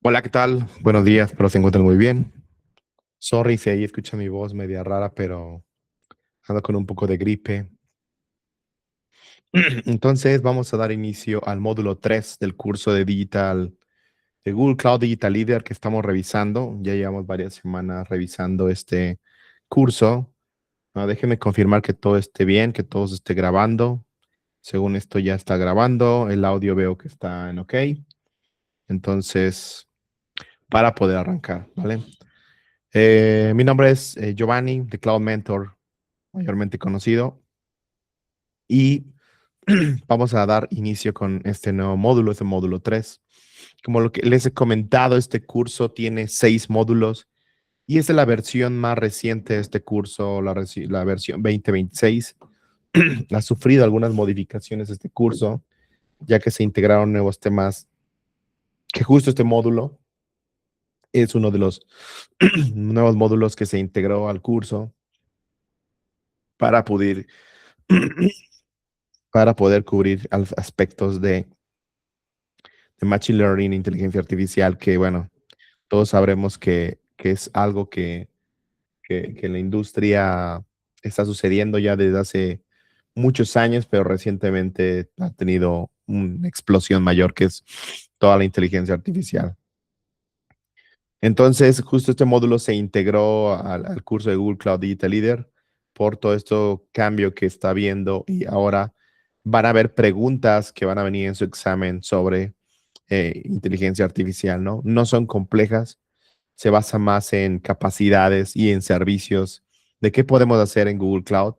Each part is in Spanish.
Hola, ¿qué tal? Buenos días, espero se encuentren muy bien. Sorry si ahí escucha mi voz media rara, pero ando con un poco de gripe. Entonces, vamos a dar inicio al módulo 3 del curso de Google Cloud Digital Leader que estamos revisando. Ya llevamos varias semanas revisando este curso. Déjenme confirmar que todo esté bien, que todo se esté grabando. Según esto ya está grabando, el audio veo que está en OK. Entonces, para poder arrancar, ¿vale? Mi nombre es Giovanni, de Cloud Mentor, mayormente conocido, y vamos a dar inicio con este nuevo módulo, este módulo 3. Como lo que les he comentado, este curso tiene 6 módulos y esta es la versión más reciente de este curso, la versión 2026. Ha sufrido algunas modificaciones este curso, ya que se integraron nuevos temas, que justo este módulo es uno de los nuevos módulos que se integró al curso para poder cubrir aspectos de Machine Learning, inteligencia artificial, que bueno, todos sabremos que es algo que en la industria está sucediendo ya desde hace muchos años, pero recientemente ha tenido una explosión mayor que es toda la inteligencia artificial. Entonces, justo este módulo se integró al curso de Google Cloud Digital Leader por todo esto cambio que está viendo y ahora van a haber preguntas que van a venir en su examen sobre inteligencia artificial, ¿no? No son complejas, se basa más en capacidades y en servicios de qué podemos hacer en Google Cloud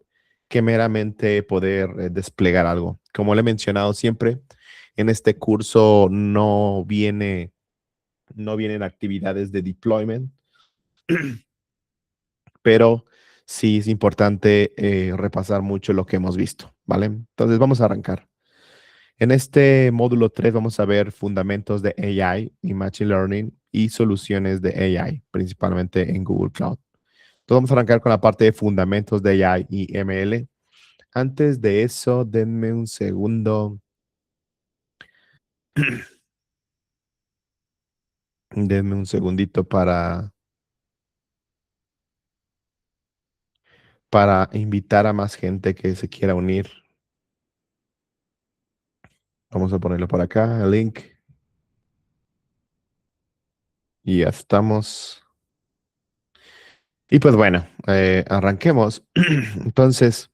que meramente poder desplegar algo. Como le he mencionado siempre, en este curso no vienen actividades de deployment, pero sí es importante repasar mucho lo que hemos visto, ¿vale? Entonces vamos a arrancar. En este módulo 3 vamos a ver fundamentos de AI y Machine Learning y soluciones de AI, principalmente en Google Cloud. Entonces vamos a arrancar con la parte de fundamentos de AI y ML. Antes de eso, denme un segundo. Denme un segundito para invitar a más gente que se quiera unir. Vamos a ponerlo por acá, el link. Y ya estamos. Y pues bueno, arranquemos. Entonces,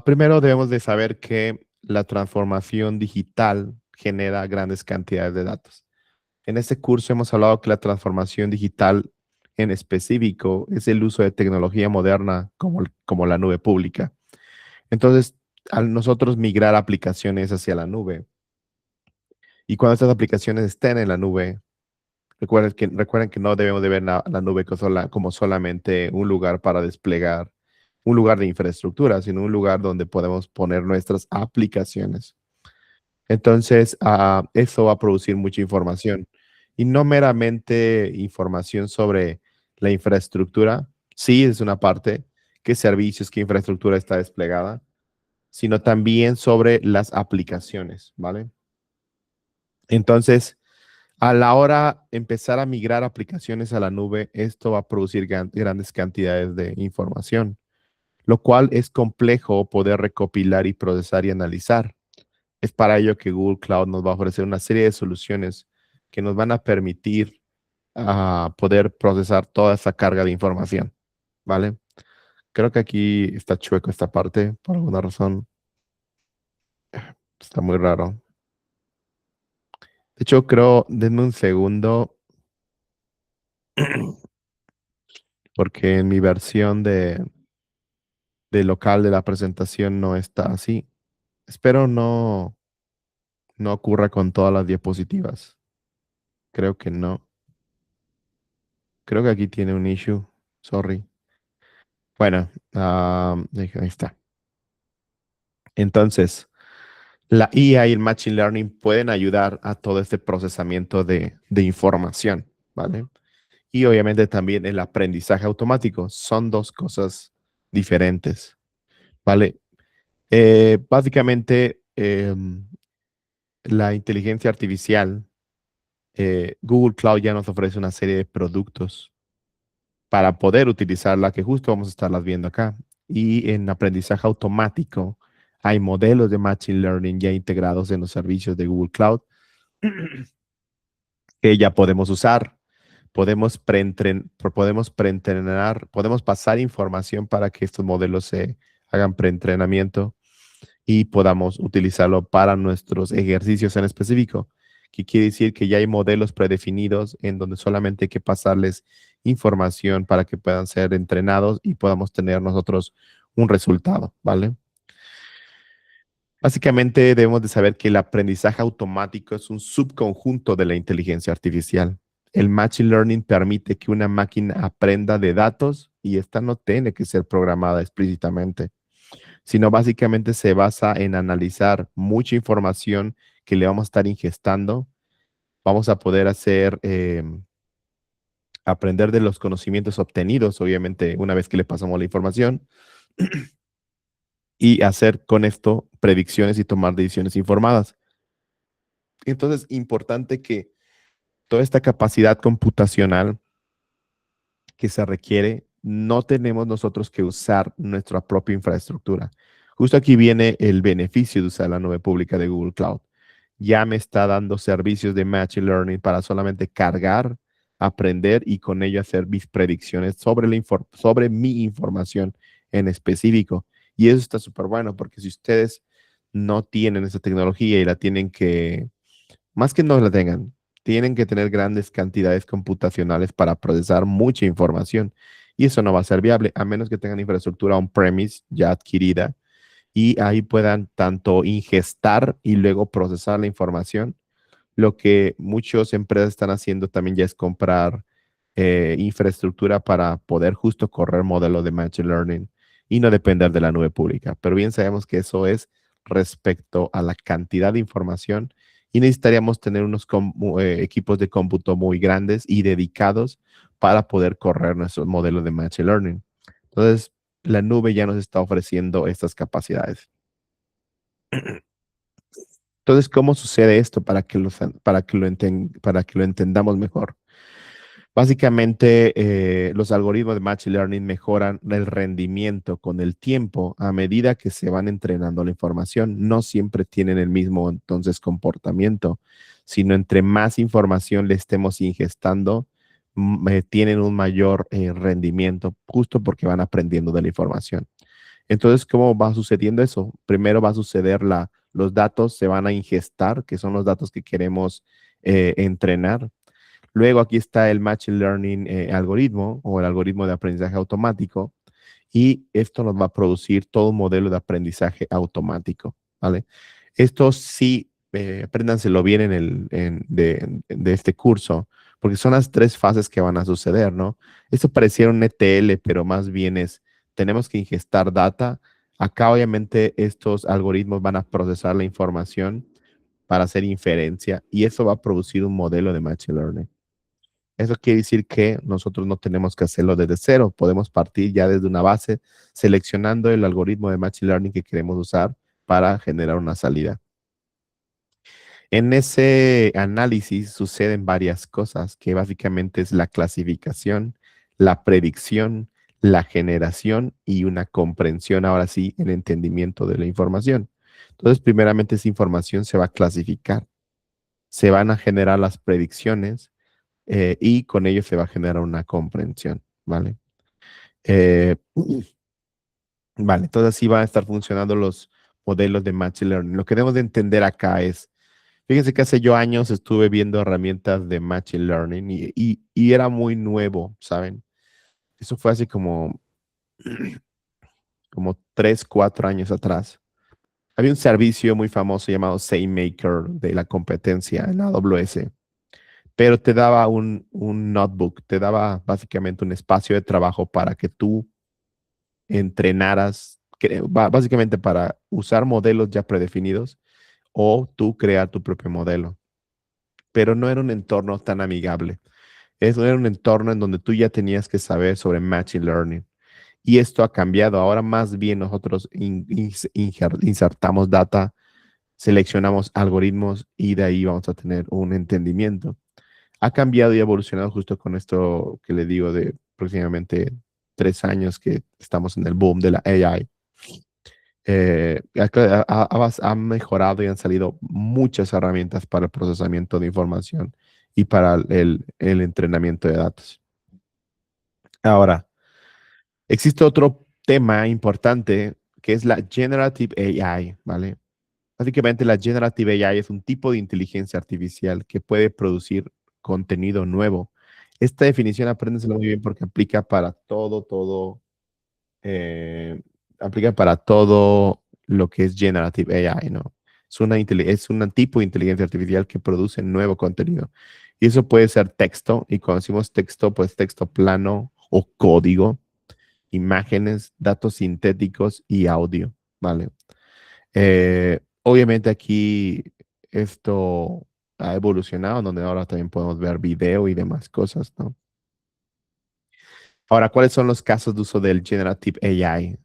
primero debemos de saber que la transformación digital genera grandes cantidades de datos. En este curso hemos hablado que la transformación digital en específico es el uso de tecnología moderna como la nube pública. Entonces, al nosotros migrar aplicaciones hacia la nube y cuando estas aplicaciones estén en la nube, recuerden que no debemos de ver la nube como solamente un lugar para desplegar, un lugar de infraestructura, sino un lugar donde podemos poner nuestras aplicaciones. Entonces, eso va a producir mucha información y no meramente información sobre la infraestructura, sí es una parte, qué servicios, qué infraestructura está desplegada, sino también sobre las aplicaciones, ¿vale? Entonces, a la hora de empezar a migrar aplicaciones a la nube, esto va a producir grandes cantidades de información, lo cual es complejo poder recopilar y procesar y analizar. Es para ello que Google Cloud nos va a ofrecer una serie de soluciones que nos van a permitir poder procesar toda esa carga de información, ¿vale? Creo que aquí está chueco esta parte, por alguna razón. Está muy raro. De hecho, denme un segundo, porque en mi versión de local de la presentación no está así. Espero no ocurra con todas las diapositivas. Creo que no. Creo que aquí tiene un issue. Sorry. Bueno, ahí está. Entonces, la IA y el Machine Learning pueden ayudar a todo este procesamiento de información, ¿vale? Y obviamente también el aprendizaje automático. Son dos cosas diferentes, ¿vale? Básicamente, la inteligencia artificial Google Cloud ya nos ofrece una serie de productos para poder utilizarla, que justo vamos a estarlas viendo acá. Y en aprendizaje automático hay modelos de Machine Learning ya integrados en los servicios de Google Cloud que ya podemos usar. Podemos preentrenar, podemos pasar información para que estos modelos se hagan preentrenamiento y podamos utilizarlo para nuestros ejercicios en específico, que quiere decir que ya hay modelos predefinidos en donde solamente hay que pasarles información para que puedan ser entrenados y podamos tener nosotros un resultado, ¿vale? Básicamente debemos de saber que el aprendizaje automático es un subconjunto de la inteligencia artificial. El Machine Learning permite que una máquina aprenda de datos y esta no tiene que ser programada explícitamente, sino básicamente se basa en analizar mucha información que le vamos a estar ingestando. Vamos a poder hacer, aprender de los conocimientos obtenidos, obviamente, una vez que le pasamos la información, y hacer con esto predicciones y tomar decisiones informadas. Entonces, importante que toda esta capacidad computacional que se requiere, no tenemos nosotros que usar nuestra propia infraestructura. Justo aquí viene el beneficio de usar la nube pública de Google Cloud. Ya me está dando servicios de Machine Learning para solamente cargar, aprender y con ello hacer mis predicciones sobre, sobre mi información en específico. Y eso está súper bueno porque si ustedes no tienen esa tecnología y la tienen que más que no la tengan, tienen que tener grandes cantidades computacionales para procesar mucha información. Y eso no va a ser viable a menos que tengan infraestructura on-premise ya adquirida y ahí puedan tanto ingestar y luego procesar la información. Lo que muchas empresas están haciendo también ya es comprar infraestructura para poder justo correr modelos de Machine Learning y no depender de la nube pública. Pero bien sabemos que eso es respecto a la cantidad de información y necesitaríamos tener unos equipos de cómputo muy grandes y dedicados para poder correr nuestros modelos de Machine Learning. Entonces, la nube ya nos está ofreciendo estas capacidades. Entonces, ¿cómo sucede esto para que lo entendamos mejor? Básicamente, los algoritmos de Machine Learning mejoran el rendimiento con el tiempo a medida que se van entrenando la información. No siempre tienen el mismo entonces comportamiento, sino entre más información le estemos ingestando, tienen un mayor rendimiento justo porque van aprendiendo de la información. Entonces, ¿cómo va sucediendo eso? Primero va a suceder los datos se van a ingestar, que son los datos que queremos entrenar. Luego aquí está el Machine Learning algoritmo o el algoritmo de aprendizaje automático y esto nos va a producir todo un modelo de aprendizaje automático, ¿vale? Esto sí, apréndanselo bien de este curso, porque son las tres fases que van a suceder, ¿no? Esto pareciera un ETL, pero más bien tenemos que ingestar data. Acá obviamente estos algoritmos van a procesar la información para hacer inferencia y eso va a producir un modelo de Machine Learning. Eso quiere decir que nosotros no tenemos que hacerlo desde cero, podemos partir ya desde una base seleccionando el algoritmo de Machine Learning que queremos usar para generar una salida. En ese análisis suceden varias cosas, que básicamente es la clasificación, la predicción, la generación y una comprensión, ahora sí, el entendimiento de la información. Entonces, primeramente esa información se va a clasificar, se van a generar las predicciones y con ello se va a generar una comprensión, ¿vale? Eh, vale, entonces así van a estar funcionando los modelos de Machine Learning. Lo que debemos de entender acá es, fíjense que hace yo años estuve viendo herramientas de Machine Learning y era muy nuevo, ¿saben? Eso fue hace como 3, 4 años atrás. Había un servicio muy famoso llamado SameMaker de la competencia en la AWS, pero te daba un notebook, te daba básicamente un espacio de trabajo para que tú entrenaras, básicamente para usar modelos ya predefinidos o tú crear tu propio modelo. Pero no era un entorno tan amigable. Eso era un entorno en donde tú ya tenías que saber sobre Machine Learning. Y esto ha cambiado. Ahora más bien nosotros insertamos data, seleccionamos algoritmos y de ahí vamos a tener un entendimiento. ha cambiado y evolucionado justo con esto que le digo de aproximadamente 3 años que estamos en el boom de la AI. Ha mejorado y han salido muchas herramientas para el procesamiento de información y para el entrenamiento de datos. Ahora, existe otro tema importante que es la Generative AI, ¿vale? Básicamente la Generative AI es un tipo de inteligencia artificial que puede producir contenido nuevo. Esta definición apréndesela muy bien porque eh, aplica para todo lo que es Generative AI, ¿no? Es un tipo de inteligencia artificial que produce nuevo contenido. Y eso puede ser texto, y cuando decimos texto, pues texto plano o código, imágenes, datos sintéticos y audio, ¿vale? Obviamente aquí esto ha evolucionado, donde ahora también podemos ver video y demás cosas, ¿no? Ahora, ¿cuáles son los casos de uso del Generative AI?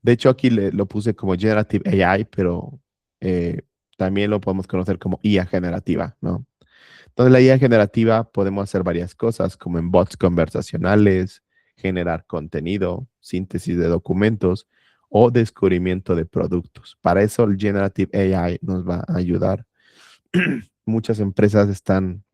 De hecho, aquí lo puse como Generative AI, pero eh, también lo podemos conocer como IA generativa, ¿no? Entonces, la IA generativa podemos hacer varias cosas, como en bots conversacionales, generar contenido, síntesis de documentos o descubrimiento de productos. Para eso, el Generative AI nos va a ayudar. Muchas empresas están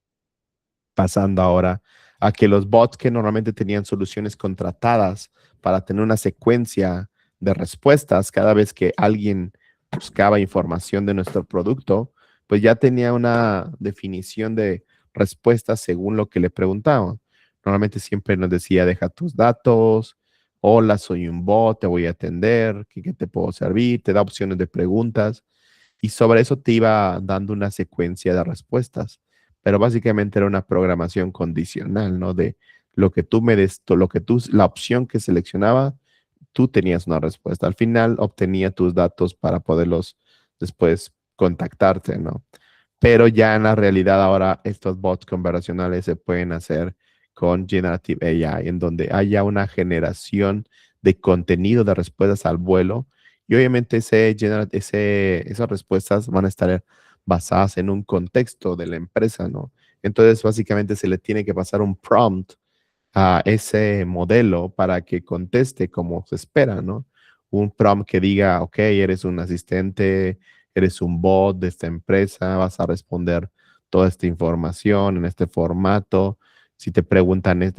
pasando ahora a que los bots que normalmente tenían soluciones contratadas para tener una secuencia de respuestas cada vez que alguien buscaba información de nuestro producto, pues ya tenía una definición de respuestas según lo que le preguntaban. Normalmente siempre nos decía, deja tus datos, hola, soy un bot, te voy a atender, ¿qué te puedo servir? Te da opciones de preguntas y sobre eso te iba dando una secuencia de respuestas, pero básicamente era una programación condicional, ¿no? De lo que tú me des, la opción que seleccionaba, tú tenías una respuesta. Al final obtenía tus datos para poderlos después contactarte, ¿no? Pero ya en la realidad ahora estos bots conversacionales se pueden hacer con Generative AI, en donde haya una generación de contenido de respuestas al vuelo y obviamente esas respuestas van a estar basadas en un contexto de la empresa, ¿no? Entonces, básicamente se le tiene que pasar un prompt a ese modelo para que conteste como se espera, ¿no? Un prompt que diga, ok, eres un asistente, eres un bot de esta empresa, vas a responder toda esta información en este formato. Si te preguntan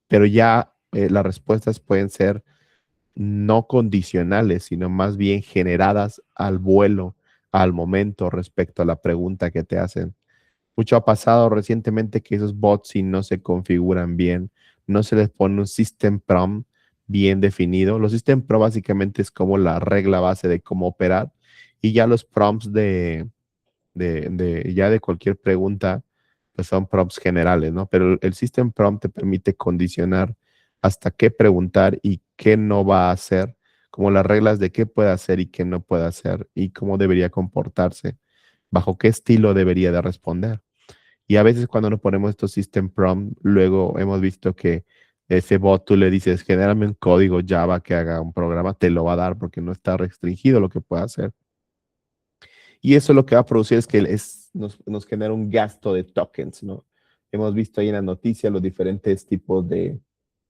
pero ya las respuestas pueden ser no condicionales, sino más bien generadas al vuelo, al momento respecto a la pregunta que te hacen. Mucho ha pasado recientemente que esos bots, si no se configuran bien, no se les pone un system prompt bien definido. Los system prompt básicamente es como la regla base de cómo operar y ya los prompts ya de cualquier pregunta, pues son prompts generales, ¿no? Pero el System Prompt te permite condicionar hasta qué preguntar y qué no va a hacer, como las reglas de qué puede hacer y qué no puede hacer y cómo debería comportarse, bajo qué estilo debería de responder. Y a veces cuando nos ponemos estos System Prompt, luego hemos visto que ese bot tú le dices, genérame un código Java que haga un programa, te lo va a dar porque no está restringido lo que puede hacer. Y eso lo que va a producir es que nos genera un gasto de tokens, ¿no? Hemos visto ahí en la noticia los diferentes tipos de,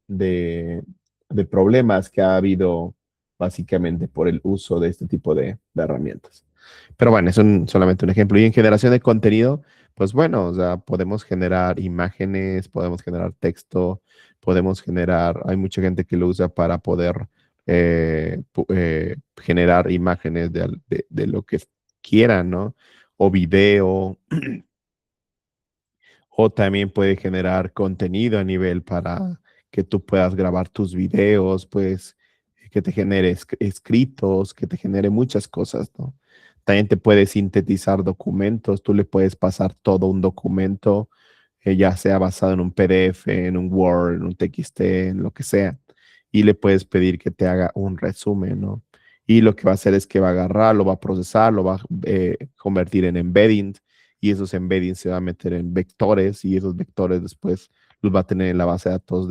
de problemas que ha habido básicamente por el uso de este tipo de herramientas. Pero bueno, es solamente un ejemplo. Y en generación de contenido, pues bueno, o sea, podemos generar imágenes, podemos generar texto, hay mucha gente que lo usa para poder generar imágenes de lo que quieran, ¿no? O video, o también puede generar contenido a nivel para que tú puedas grabar tus videos, pues que te genere escritos, que te genere muchas cosas, ¿no? También te puede sintetizar documentos, tú le puedes pasar todo un documento, ya sea basado en un PDF, en un Word, en un TXT, en lo que sea, y le puedes pedir que te haga un resumen, ¿no? Y lo que va a hacer es que va a agarrar, lo va a procesar, lo va a convertir en embeddings y esos embeddings se van a meter en vectores y esos vectores después los va a tener en la base de datos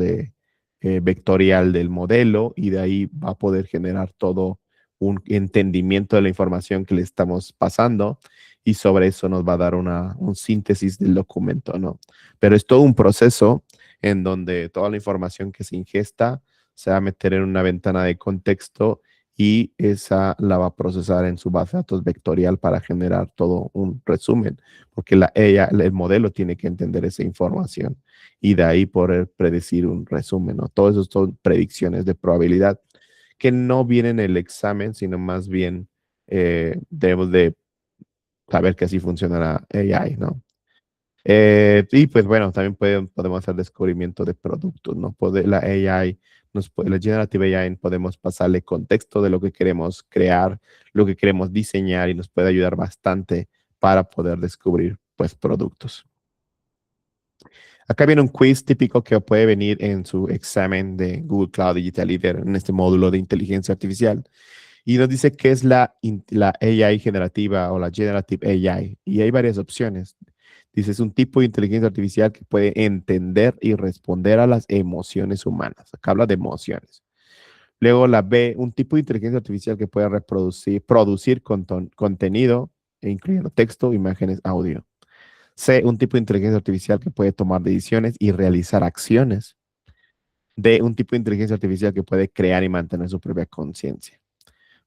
vectorial del modelo y de ahí va a poder generar todo un entendimiento de la información que le estamos pasando y sobre eso nos va a dar un síntesis del documento, ¿no? Pero es todo un proceso en donde toda la información que se ingesta se va a meter en una ventana de contexto y esa la va a procesar en su base de datos vectorial para generar todo un resumen, porque el modelo tiene que entender esa información y de ahí poder predecir un resumen, ¿no? Todo eso son predicciones de probabilidad que no vienen en el examen, sino más bien debemos de saber que así funciona la AI, ¿no? Y pues bueno, también podemos hacer descubrimiento de productos, ¿no? La AI, la Generative AI, podemos pasarle contexto de lo que queremos crear, lo que queremos diseñar y nos puede ayudar bastante para poder descubrir, pues, productos. Acá viene un quiz típico que puede venir en su examen de Google Cloud Digital Leader en este módulo de inteligencia artificial. Y nos dice qué es la AI generativa o la Generative AI. Y hay varias opciones. Dice, es un tipo de inteligencia artificial que puede entender y responder a las emociones humanas. Acá habla de emociones. Luego la B, un tipo de inteligencia artificial que puede producir contenido, incluyendo texto, imágenes, audio. C, un tipo de inteligencia artificial que puede tomar decisiones y realizar acciones. D, un tipo de inteligencia artificial que puede crear y mantener su propia conciencia.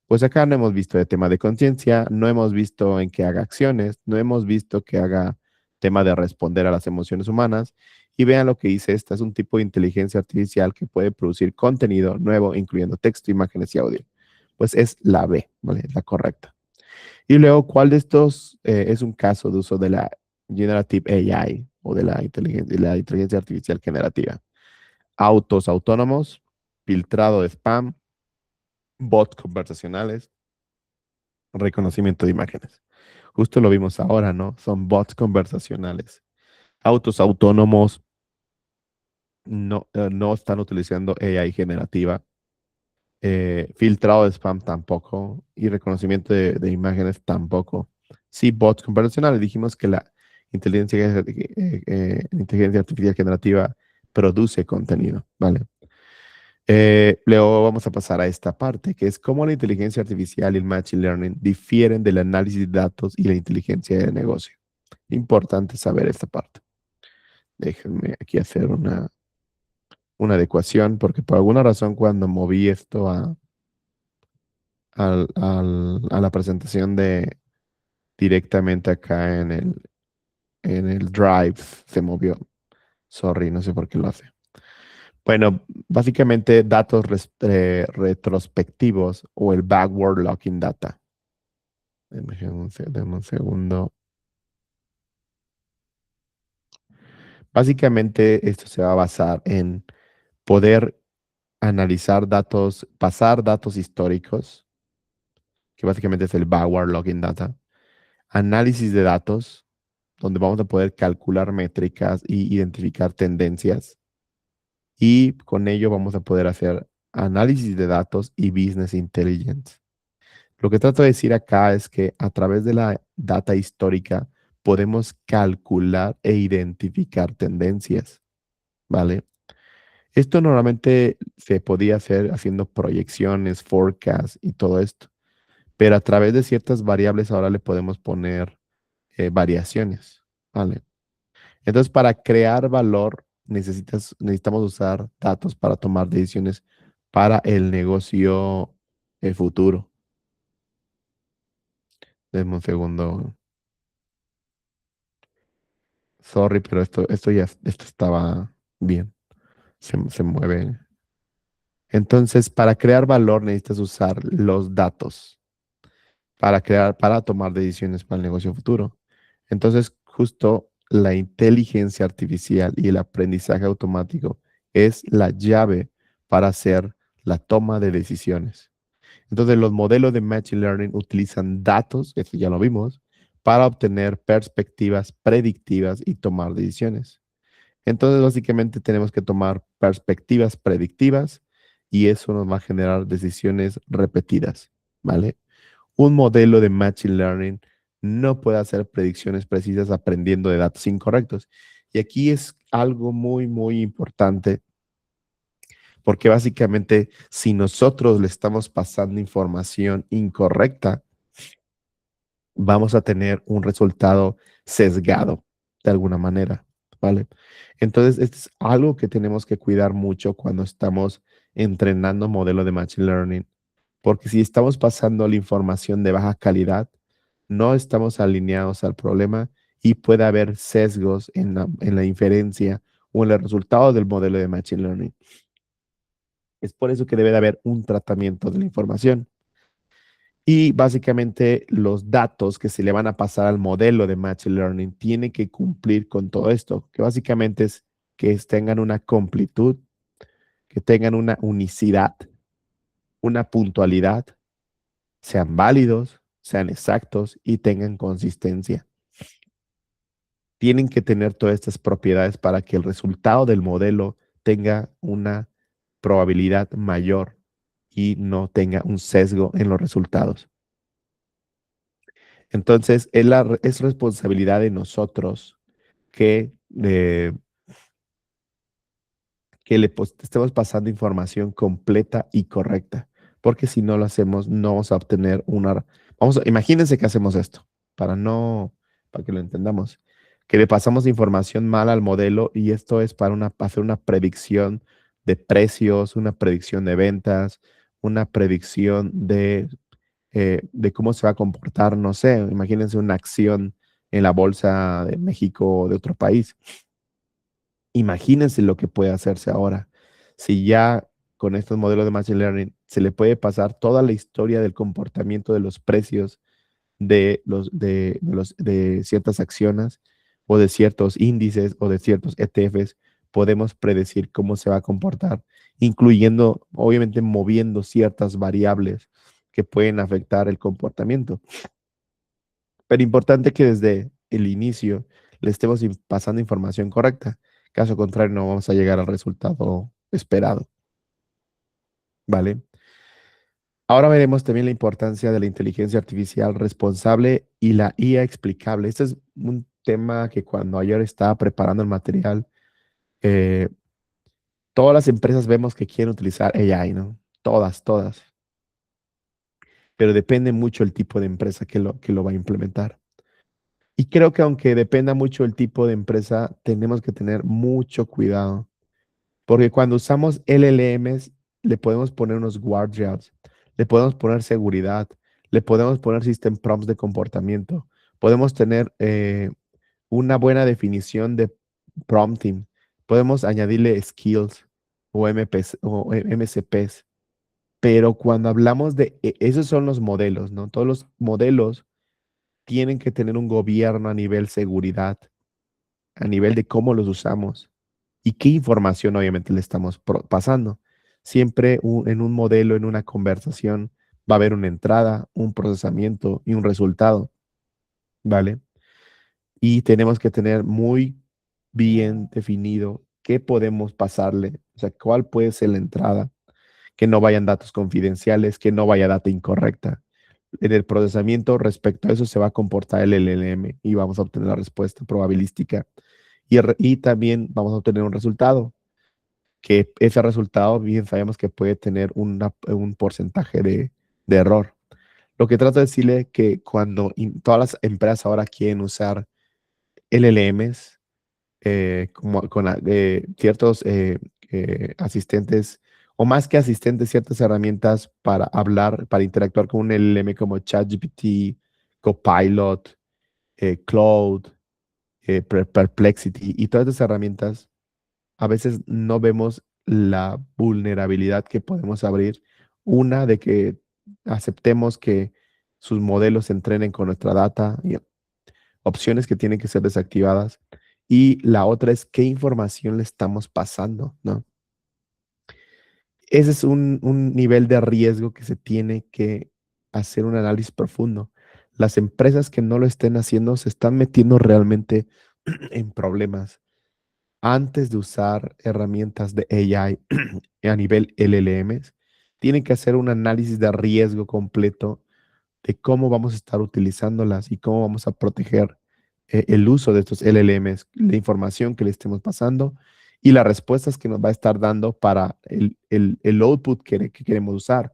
Pues acá no hemos visto de tema de conciencia, no hemos visto en que haga acciones, no hemos visto que haga tema de responder a las emociones humanas. Y vean lo que dice esta, es un tipo de inteligencia artificial que puede producir contenido nuevo, incluyendo texto, imágenes y audio. Pues es la B, ¿vale? Es la correcta. Y luego, ¿cuál de estos es un caso de uso de la Generative AI o de la inteligencia artificial generativa? Autos autónomos, filtrado de spam, bots conversacionales, reconocimiento de imágenes. Justo lo vimos ahora, ¿no? Son bots conversacionales. Autos autónomos no están utilizando AI generativa. Filtrado de spam tampoco. Y reconocimiento de imágenes tampoco. Sí, bots conversacionales. Dijimos que la inteligencia artificial generativa produce contenido, ¿vale? Luego vamos a pasar a esta parte, que es cómo la inteligencia artificial y el machine learning difieren del análisis de datos y la inteligencia de negocio. Importante saber esta parte. Déjenme aquí hacer una adecuación, porque por alguna razón cuando moví esto a la presentación de directamente acá en el Drive, se movió. Sorry, no sé por qué lo hace. Bueno, básicamente datos retrospectivos o el backward looking data. Denme un segundo. Básicamente esto se va a basar en poder analizar datos, pasar datos históricos, que básicamente es el backward looking data, análisis de datos, donde vamos a poder calcular métricas y identificar tendencias, y con ello vamos a poder hacer análisis de datos y business intelligence. Lo que trato de decir acá es que a través de la data histórica podemos calcular e identificar tendencias, ¿vale? Esto normalmente se podía hacer haciendo proyecciones, forecasts y todo esto, pero a través de ciertas variables ahora le podemos poner variaciones, ¿vale? Entonces, para crear valor necesitamos usar datos para tomar decisiones para el negocio futuro. Denme un segundo. Sorry, pero esto estaba bien. Se mueve. Entonces, para crear valor necesitas usar los datos para tomar decisiones para el negocio futuro. Entonces, justo la inteligencia artificial y el aprendizaje automático es la llave para hacer la toma de decisiones. Entonces, los modelos de Machine Learning utilizan datos, esto ya lo vimos, para obtener perspectivas predictivas y tomar decisiones. Entonces, básicamente tenemos que tomar perspectivas predictivas y eso nos va a generar decisiones repetidas, ¿vale? Un modelo de Machine Learning no puede hacer predicciones precisas aprendiendo de datos incorrectos. Y aquí es algo muy, muy importante porque básicamente si nosotros le estamos pasando información incorrecta, vamos a tener un resultado sesgado de alguna manera, ¿vale? Entonces, esto es algo que tenemos que cuidar mucho cuando estamos entrenando modelo de Machine Learning, porque si estamos pasando la información de baja calidad, no estamos alineados al problema y puede haber sesgos en la inferencia o en el resultado del modelo de Machine Learning. Es por eso que debe de haber un tratamiento de la información. Y básicamente los datos que se le van a pasar al modelo de Machine Learning tienen que cumplir con todo esto, que básicamente es que tengan una completud, que tengan una unicidad, una puntualidad, sean válidos, sean exactos y tengan consistencia. Tienen que tener todas estas propiedades para que el resultado del modelo tenga una probabilidad mayor y no tenga un sesgo en los resultados. Entonces, es responsabilidad de nosotros que, que le estemos pasando información completa y correcta, porque si no lo hacemos, no vamos a obtener imagínense que hacemos esto, para que lo entendamos, que le pasamos información mal al modelo y esto es para hacer una predicción de precios, una predicción de ventas, una predicción de cómo se va a comportar, no sé, imagínense una acción en la bolsa de México o de otro país. Imagínense lo que puede hacerse ahora. Si ya con estos modelos de Machine Learning se le puede pasar toda la historia del comportamiento de los precios de ciertas acciones o de ciertos índices o de ciertos ETFs, podemos predecir cómo se va a comportar, incluyendo, obviamente, moviendo ciertas variables que pueden afectar el comportamiento. Pero importante que desde el inicio le estemos pasando información correcta. Caso contrario, no vamos a llegar al resultado esperado, ¿vale? Ahora veremos también la importancia de la inteligencia artificial responsable y la IA explicable. Este es un tema que cuando ayer estaba preparando el material, eh, todas las empresas vemos que quieren utilizar AI, ¿no? Todas, todas. Pero depende mucho el tipo de empresa que lo va a implementar. Y creo que aunque dependa mucho el tipo de empresa, tenemos que tener mucho cuidado, porque cuando usamos LLMs, le podemos poner unos guardrails, le podemos poner seguridad, le podemos poner system prompts de comportamiento, podemos tener una buena definición de prompting, podemos añadirle skills o MPs o MCPs, pero cuando hablamos esos son los modelos, ¿no? Todos los modelos tienen que tener un gobierno a nivel seguridad, a nivel de cómo los usamos y qué información obviamente le estamos pasando. Siempre en un modelo, en una conversación, va a haber una entrada, un procesamiento y un resultado, ¿vale? Y tenemos que tener muy bien definido qué podemos pasarle, o sea, cuál puede ser la entrada, que no vayan datos confidenciales, que no vaya data incorrecta. En el procesamiento respecto a eso se va a comportar el LLM y vamos a obtener la respuesta probabilística y también vamos a obtener un resultado, que ese resultado bien sabemos que puede tener un porcentaje de error. Lo que trato de decirle es que cuando todas las empresas ahora quieren usar LLMs como con ciertos asistentes, o más que asistentes, ciertas herramientas para hablar, para interactuar con un LLM como ChatGPT, Copilot, Claude, Perplexity y todas estas herramientas, a veces no vemos la vulnerabilidad que podemos abrir. Una de que aceptemos que sus modelos se entrenen con nuestra data y opciones que tienen que ser desactivadas. Y la otra es qué información le estamos pasando, ¿no? Ese es un nivel de riesgo que se tiene que hacer un análisis profundo. Las empresas que no lo estén haciendo se están metiendo realmente en problemas. Antes de usar herramientas de AI a nivel LLMs, tienen que hacer un análisis de riesgo completo de cómo vamos a estar utilizándolas y cómo vamos a proteger el uso de estos LLMs, la información que le estemos pasando y las respuestas que nos va a estar dando para el output que queremos usar,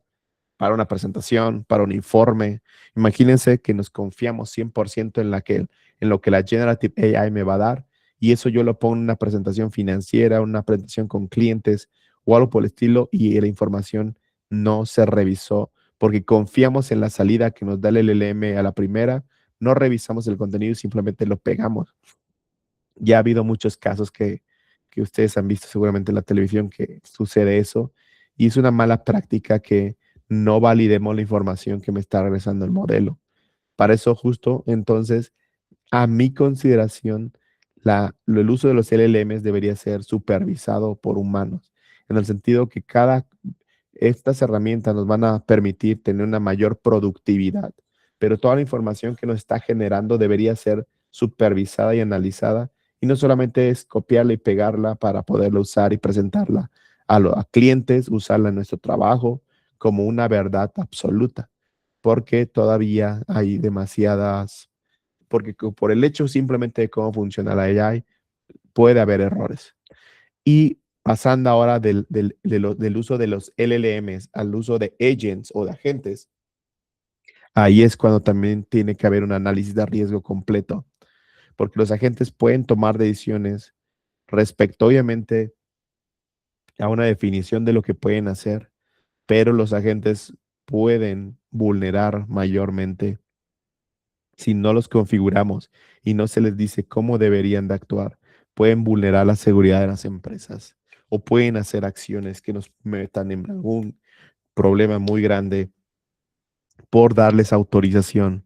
para una presentación, para un informe. Imagínense que nos confiamos 100% en lo que la Generative AI me va a dar y eso yo lo pongo en una presentación financiera, una presentación con clientes o algo por el estilo y la información no se revisó porque confiamos en la salida que nos da el LLM a la primera, no revisamos el contenido y simplemente lo pegamos. Ya ha habido muchos casos que ustedes han visto seguramente en la televisión que sucede eso y es una mala práctica que no validemos la información que me está regresando el modelo. Para eso justo, entonces, a mi consideración, el uso de los LLMs debería ser supervisado por humanos, en el sentido que estas herramientas nos van a permitir tener una mayor productividad, pero toda la información que nos está generando debería ser supervisada y analizada, y no solamente es copiarla y pegarla para poderla usar y presentarla a clientes, usarla en nuestro trabajo como una verdad absoluta, porque todavía hay demasiadas, porque por el hecho simplemente de cómo funciona la AI, puede haber errores. Y pasando ahora del uso de los LLMs al uso de agents o de agentes, ahí es cuando también tiene que haber un análisis de riesgo completo, porque los agentes pueden tomar decisiones respecto, obviamente, a una definición de lo que pueden hacer, pero los agentes pueden vulnerar mayormente si no los configuramos y no se les dice cómo deberían de actuar. Pueden vulnerar la seguridad de las empresas o pueden hacer acciones que nos metan en algún problema muy grande por darles autorización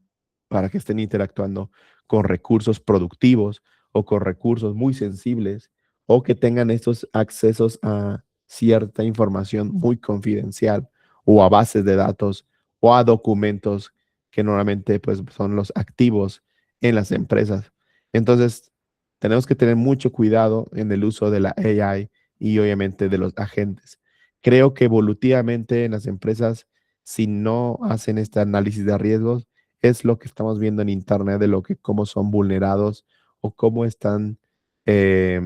para que estén interactuando con recursos productivos o con recursos muy sensibles o que tengan estos accesos a cierta información muy confidencial o a bases de datos o a documentos que normalmente pues, son los activos en las empresas. Entonces, tenemos que tener mucho cuidado en el uso de la AI y obviamente de los agentes. Creo que evolutivamente en las empresas si no hacen este análisis de riesgos, es lo que estamos viendo en Internet de lo que cómo son vulnerados o cómo están eh,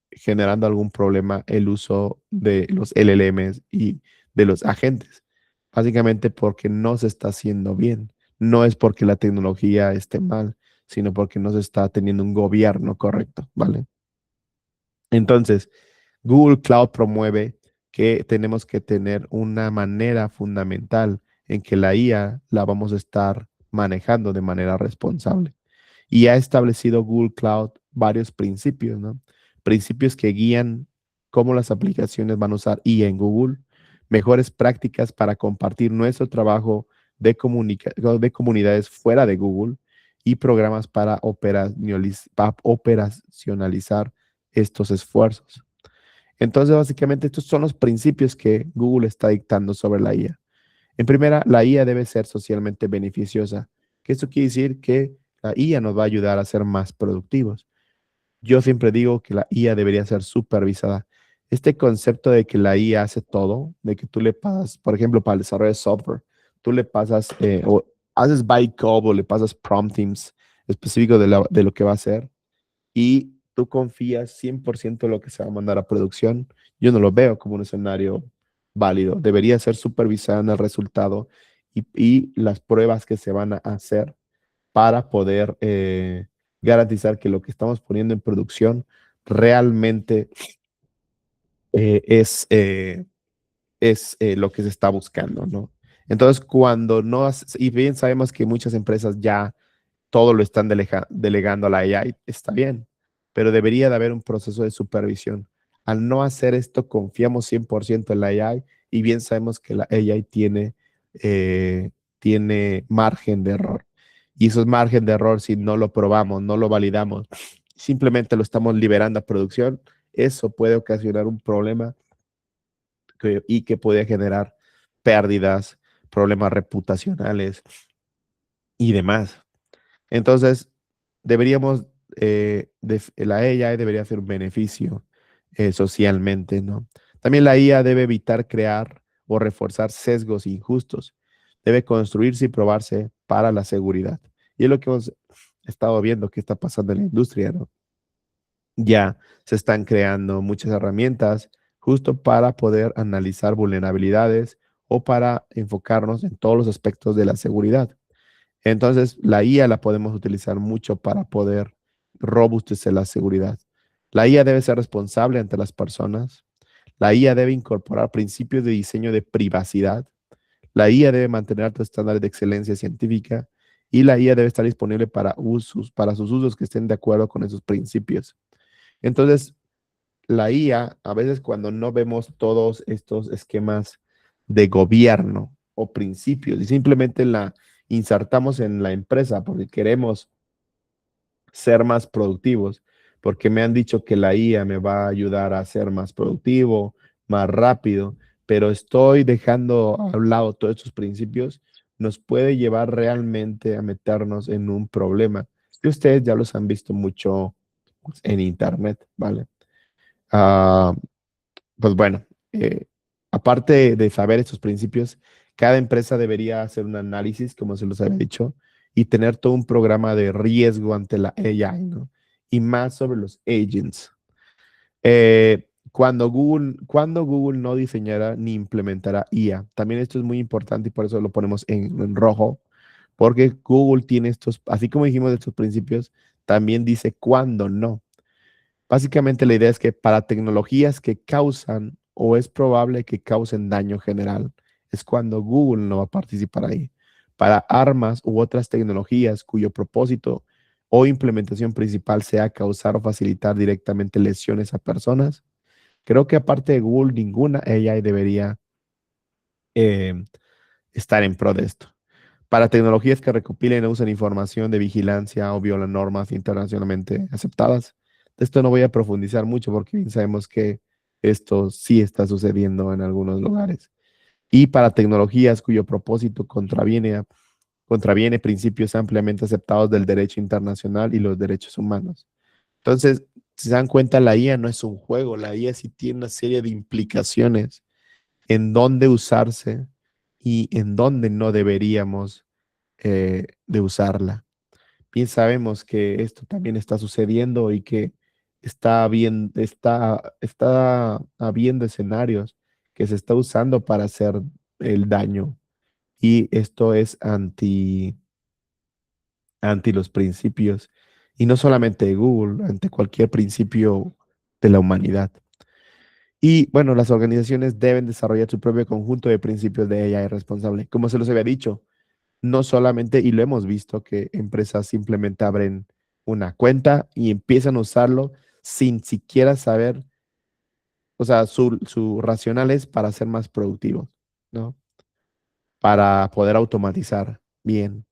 generando algún problema el uso de los LLMs y de los agentes. Básicamente porque no se está haciendo bien. No es porque la tecnología esté mal, sino porque no se está teniendo un gobierno correcto, ¿vale? Entonces, Google Cloud promueve que tenemos que tener una manera fundamental en que la IA la vamos a estar manejando de manera responsable. Y ha establecido Google Cloud varios principios, ¿no? Principios que guían cómo las aplicaciones van a usar IA en Google, mejores prácticas para compartir nuestro trabajo de comunidades fuera de Google y programas para operacionalizar estos esfuerzos. Entonces, básicamente, estos son los principios que Google está dictando sobre la IA. En primera, la IA debe ser socialmente beneficiosa, que esto quiere decir que la IA nos va a ayudar a ser más productivos. Yo siempre digo que la IA debería ser supervisada. Este concepto de que la IA hace todo, de que tú le pasas, por ejemplo, para el desarrollo de software, tú le pasas o haces bytecode o le pasas promptings específicos de lo que va a hacer y tú confías 100% en lo que se va a mandar a producción, yo no lo veo como un escenario válido. Debería ser supervisada en el resultado y las pruebas que se van a hacer para poder garantizar que lo que estamos poniendo en producción realmente eh, es, eh, es lo que se está buscando, ¿no? Entonces, cuando no, y bien sabemos que muchas empresas ya todo lo están delegando a la AI, está bien, pero debería de haber un proceso de supervisión. Al no hacer esto, confiamos 100% en la AI y bien sabemos que la AI tiene margen de error. Y esos margen de error, si no lo probamos, no lo validamos, simplemente lo estamos liberando a producción, eso puede ocasionar un problema y que puede generar pérdidas, problemas reputacionales y demás. Entonces, deberíamos, la AI debería ser un beneficio socialmente, ¿no? También la IA debe evitar crear o reforzar sesgos injustos. Debe construirse y probarse para la seguridad. Y es lo que hemos estado viendo que está pasando en la industria, ¿no? Ya se están creando muchas herramientas justo para poder analizar vulnerabilidades o para enfocarnos en todos los aspectos de la seguridad. Entonces, la IA la podemos utilizar mucho para poder robustecer la seguridad. La IA debe ser responsable ante las personas. La IA debe incorporar principios de diseño de privacidad. La IA debe mantener altos estándares de excelencia científica y la IA debe estar disponible para sus usos que estén de acuerdo con esos principios. Entonces, la IA, a veces cuando no vemos todos estos esquemas de gobierno o principios y simplemente la insertamos en la empresa porque queremos ser más productivos, porque me han dicho que la IA me va a ayudar a ser más productivo, más rápido, pero estoy dejando a un lado todos estos principios, nos puede llevar realmente a meternos en un problema. Y ustedes ya los han visto mucho en internet, ¿vale? Ah, pues bueno, aparte de saber estos principios, cada empresa debería hacer un análisis, como se los había dicho, y tener todo un programa de riesgo ante la AI, ¿no? Y más sobre los agents. Cuando Google no diseñará ni implementará IA, también esto es muy importante y por eso lo ponemos en rojo, porque Google tiene estos, así como dijimos de estos principios, también dice cuándo no. Básicamente la idea es que para tecnologías que causan o es probable que causen daño general, es cuando Google no va a participar ahí. Para armas u otras tecnologías cuyo propósito o implementación principal sea causar o facilitar directamente lesiones a personas, creo que aparte de Google, ninguna AI debería eh, estar en pro de esto. Para tecnologías que recopilen o usen información de vigilancia o violan normas internacionalmente aceptadas. De esto no voy a profundizar mucho porque bien sabemos que esto sí está sucediendo en algunos lugares. Y para tecnologías cuyo propósito contraviene principios ampliamente aceptados del derecho internacional y los derechos humanos. Entonces, si se dan cuenta, la IA no es un juego, la IA sí tiene una serie de implicaciones en dónde usarse y en dónde no deberíamos de usarla. Bien sabemos que esto también está sucediendo y que está habiendo escenarios que se está usando para hacer el daño y esto es anti los principios y no solamente de Google, ante cualquier principio de la humanidad. Y bueno, las organizaciones deben desarrollar su propio conjunto de principios de AI responsable. Como se los había dicho, no solamente, y lo hemos visto, que empresas simplemente abren una cuenta y empiezan a usarlo sin siquiera saber, o sea, su racional es para ser más productivos, ¿no? Para poder automatizar bien,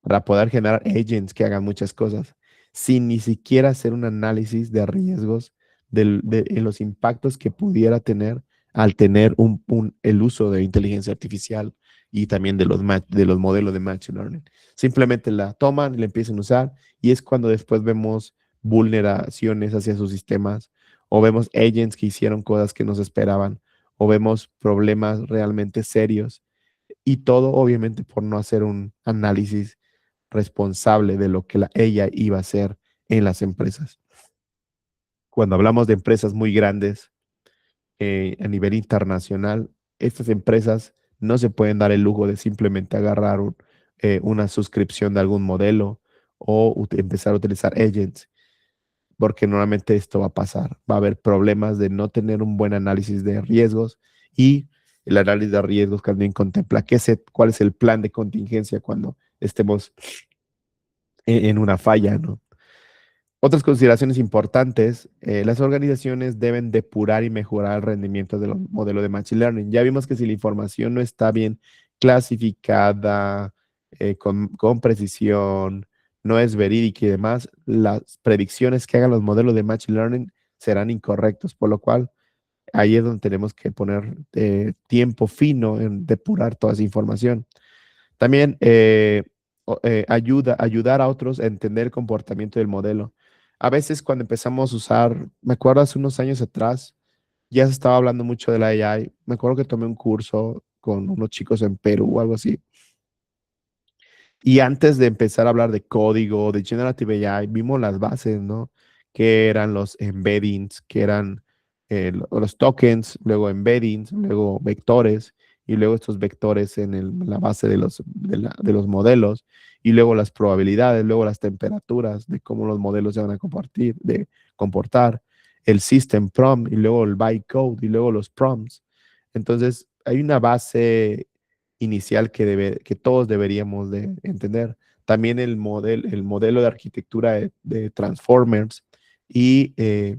para poder generar agents que hagan muchas cosas, sin ni siquiera hacer un análisis de riesgos en los impactos que pudiera tener al tener el uso de inteligencia artificial y también de los modelos de Machine Learning. Simplemente la toman y la empiezan a usar y es cuando después vemos vulneraciones hacia sus sistemas o vemos agents que hicieron cosas que no se esperaban o vemos problemas realmente serios y todo obviamente por no hacer un análisis responsable de lo que ella iba a hacer en las empresas. Cuando hablamos de empresas muy grandes a nivel internacional, estas empresas no se pueden dar el lujo de simplemente agarrar una suscripción de algún modelo o empezar a utilizar agents, porque normalmente esto va a pasar. Va a haber problemas de no tener un buen análisis de riesgos y el análisis de riesgos también contempla cuál es el plan de contingencia cuando estemos en una falla, ¿no? Otras consideraciones importantes, las organizaciones deben depurar y mejorar el rendimiento del modelo de Machine Learning. Ya vimos que si la información no está bien clasificada, con precisión, no es verídica y demás, las predicciones que hagan los modelos de Machine Learning serán incorrectos, por lo cual ahí es donde tenemos que poner tiempo fino en depurar toda esa información. También ayudar a otros a entender el comportamiento del modelo. A veces cuando empezamos a usar, me acuerdo hace unos años atrás, ya se estaba hablando mucho de la AI. Me acuerdo que tomé un curso con unos chicos en Perú o algo así. Y antes de empezar a hablar de código, de Generative AI, vimos las bases, ¿no? qué eran los embeddings, qué eran los tokens, luego embeddings, luego vectores, y luego estos vectores en la base de los modelos, y luego las probabilidades, luego las temperaturas de cómo los modelos se van a comportar, el system prompt, y luego el bytecode, y luego los prompts. Entonces, hay una base inicial que todos deberíamos de entender. También el modelo de arquitectura de Transformers y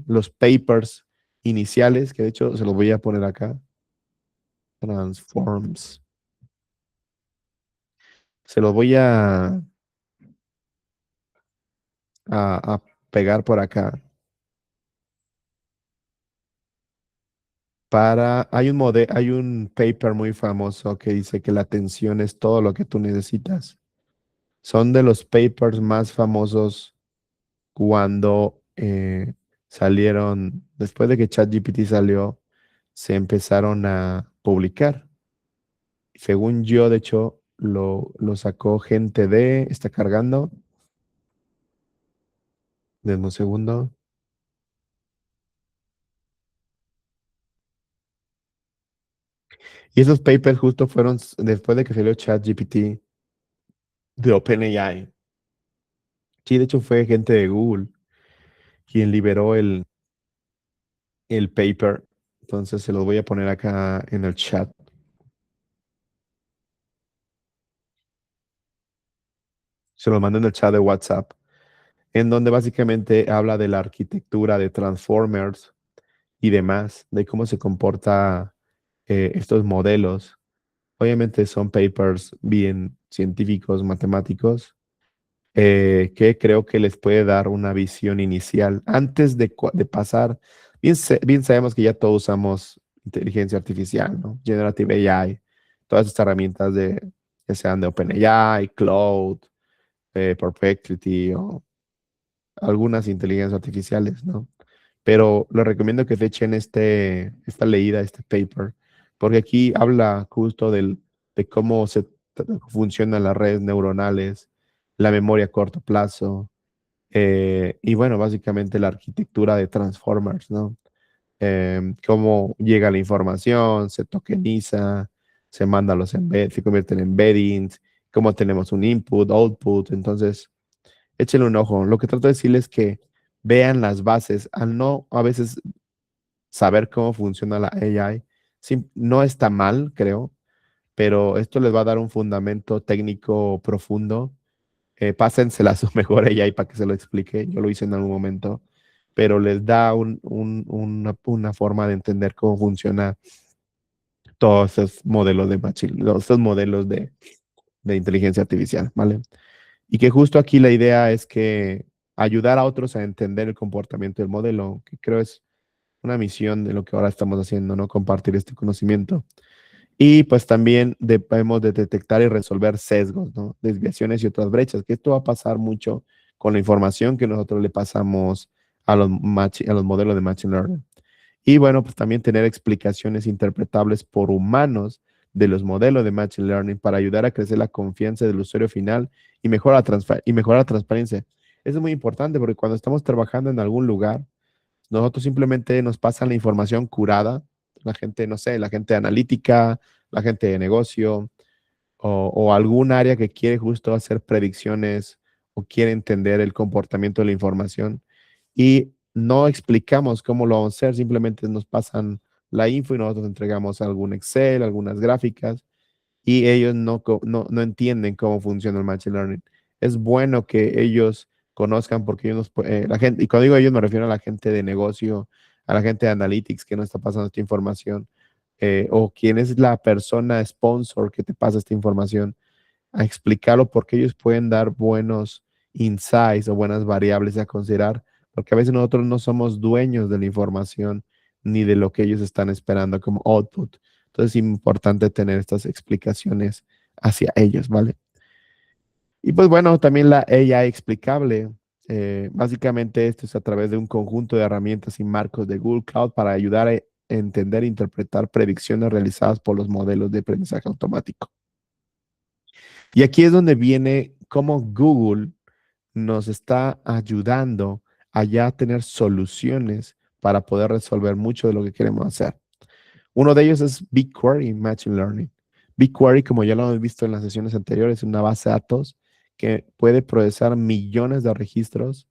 los papers iniciales, que de hecho se los voy a poner acá. Transforms. Se los voy a pegar por acá. Hay un paper muy famoso que dice que la atención es todo lo que tú necesitas. Son de los papers más famosos cuando salieron, después de que ChatGPT salió, se empezaron a publicar. Según yo, de hecho, lo sacó gente está cargando, denme un segundo. Y esos papers justo fueron después de que salió ChatGPT de OpenAI. Sí, de hecho fue gente de Google quien liberó el paper. Entonces se los voy a poner acá en el chat. Se los mando en el chat de WhatsApp, en donde básicamente habla de la arquitectura de Transformers y demás, de cómo se comporta estos modelos. Obviamente son papers bien científicos, matemáticos, que creo que les puede dar una visión inicial antes de pasar. Bien sabemos que ya todos usamos inteligencia artificial, ¿no? Generative AI, todas estas herramientas que sean de OpenAI, Cloud, Perplexity o algunas inteligencias artificiales, ¿no? Pero les recomiendo que se echen esta leída, este paper, porque aquí habla justo de cómo funcionan las redes neuronales, la memoria a corto plazo, y bueno, básicamente la arquitectura de Transformers, ¿no? Cómo llega la información, se tokeniza, se manda se convierte en embeddings, cómo tenemos un input, output, entonces échenle un ojo. Lo que trato de decirles es que vean las bases, al no a veces saber cómo funciona la AI, no está mal, creo, pero esto les va a dar un fundamento técnico profundo. Pásensela a su mejor AI para que se lo explique. Yo lo hice en algún momento, pero les da una forma de entender cómo funciona todos esos modelos todos esos modelos de inteligencia artificial, ¿vale? Y que justo aquí la idea es que ayudar a otros a entender el comportamiento del modelo, que creo es una misión de lo que ahora estamos haciendo, ¿no? Compartir este conocimiento. Y pues también debemos de detectar y resolver sesgos, ¿no? Desviaciones y otras brechas, que esto va a pasar mucho con la información que nosotros le pasamos a los modelos de Machine Learning. Y bueno, pues también tener explicaciones interpretables por humanos de los modelos de Machine Learning para ayudar a crecer la confianza del usuario final y mejorar la transparencia. Eso es muy importante porque cuando estamos trabajando en algún lugar, nosotros simplemente nos pasan la información curada, la gente, no sé, la gente analítica, la gente de negocio o algún área que quiere justo hacer predicciones o quiere entender el comportamiento de la información y no explicamos cómo lo vamos a hacer, simplemente nos pasan la info y nosotros entregamos algún Excel, algunas gráficas y ellos no entienden cómo funciona el Machine Learning. Es bueno que ellos conozcan porque la gente, y cuando digo ellos me refiero a la gente de negocio, a la gente de Analytics que no está pasando esta información, o quién es la persona sponsor que te pasa esta información, a explicarlo porque ellos pueden dar buenos insights o buenas variables a considerar, porque a veces nosotros no somos dueños de la información ni de lo que ellos están esperando como output. Entonces es importante tener estas explicaciones hacia ellos, ¿vale? Y pues bueno, también la AI explicable. Básicamente esto es a través de un conjunto de herramientas y marcos de Google Cloud para ayudar a entender e interpretar predicciones realizadas por los modelos de aprendizaje automático. Y aquí es donde viene cómo Google nos está ayudando a ya tener soluciones para poder resolver mucho de lo que queremos hacer. Uno de ellos es BigQuery Machine Learning. BigQuery, como ya lo hemos visto en las sesiones anteriores, es una base de datos que puede procesar millones de registros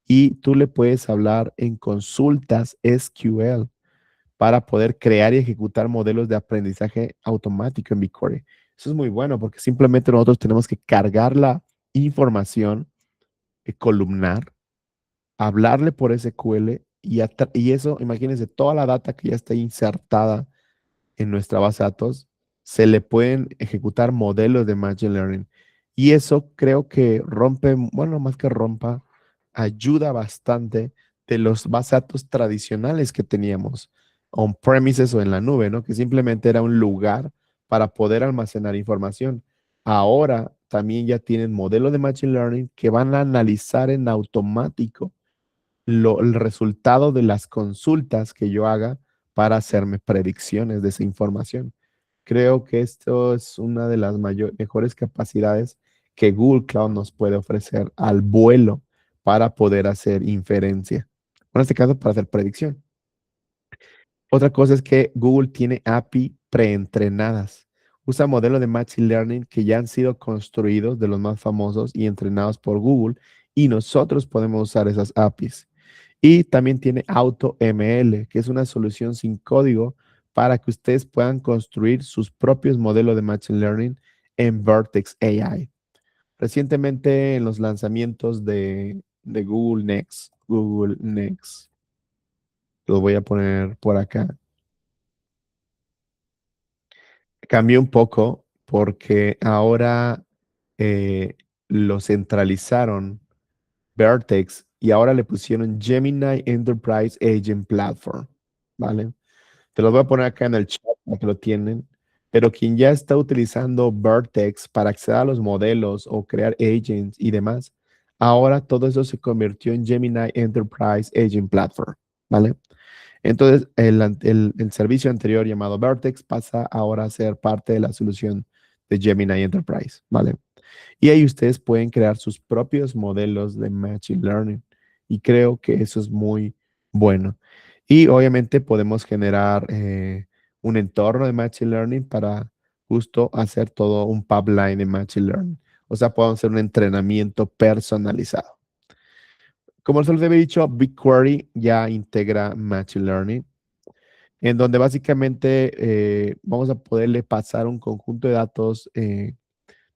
y tú le puedes hablar en consultas SQL para poder crear y ejecutar modelos de aprendizaje automático en BigQuery. Eso es muy bueno porque simplemente nosotros tenemos que cargar la información, columnar, hablarle por SQL y eso, imagínense, toda la data que ya está insertada en nuestra base de datos, se le pueden ejecutar modelos de Machine Learning. Y eso creo que rompe, bueno, más que rompa, ayuda bastante de los bases de datos tradicionales que teníamos on-premises o en la nube, ¿no? Que simplemente era un lugar para poder almacenar información. Ahora también ya tienen modelos de Machine Learning que van a analizar en automático el resultado de las consultas que yo haga para hacerme predicciones de esa información. Creo que esto es una de las mejores capacidades que Google Cloud nos puede ofrecer al vuelo para poder hacer inferencia. En este caso, para hacer predicción. Otra cosa es que Google tiene API preentrenadas. Usa modelos de Machine Learning que ya han sido construidos de los más famosos y entrenados por Google y nosotros podemos usar esas APIs. Y también tiene AutoML, que es una solución sin código para que ustedes puedan construir sus propios modelos de Machine Learning en Vertex AI. Recientemente en los lanzamientos de Google Next, lo voy a poner por acá, cambió un poco porque ahora lo centralizaron Vertex y ahora le pusieron Gemini Enterprise Agent Platform, ¿vale? Te los voy a poner acá en el chat para que lo tienen. Pero quien ya está utilizando Vertex para acceder a los modelos o crear agents y demás, ahora todo eso se convirtió en Gemini Enterprise Agent Platform, ¿vale? Entonces, el servicio anterior llamado Vertex pasa ahora a ser parte de la solución de Gemini Enterprise, ¿vale? Y ahí ustedes pueden crear sus propios modelos de Machine Learning. Y creo que eso es muy bueno. Y obviamente podemos generar un entorno de Machine Learning para justo hacer todo un pipeline de Machine Learning. O sea, podemos hacer un entrenamiento personalizado. Como se les había dicho, BigQuery ya integra Machine Learning, en donde básicamente vamos a poderle pasar un conjunto de datos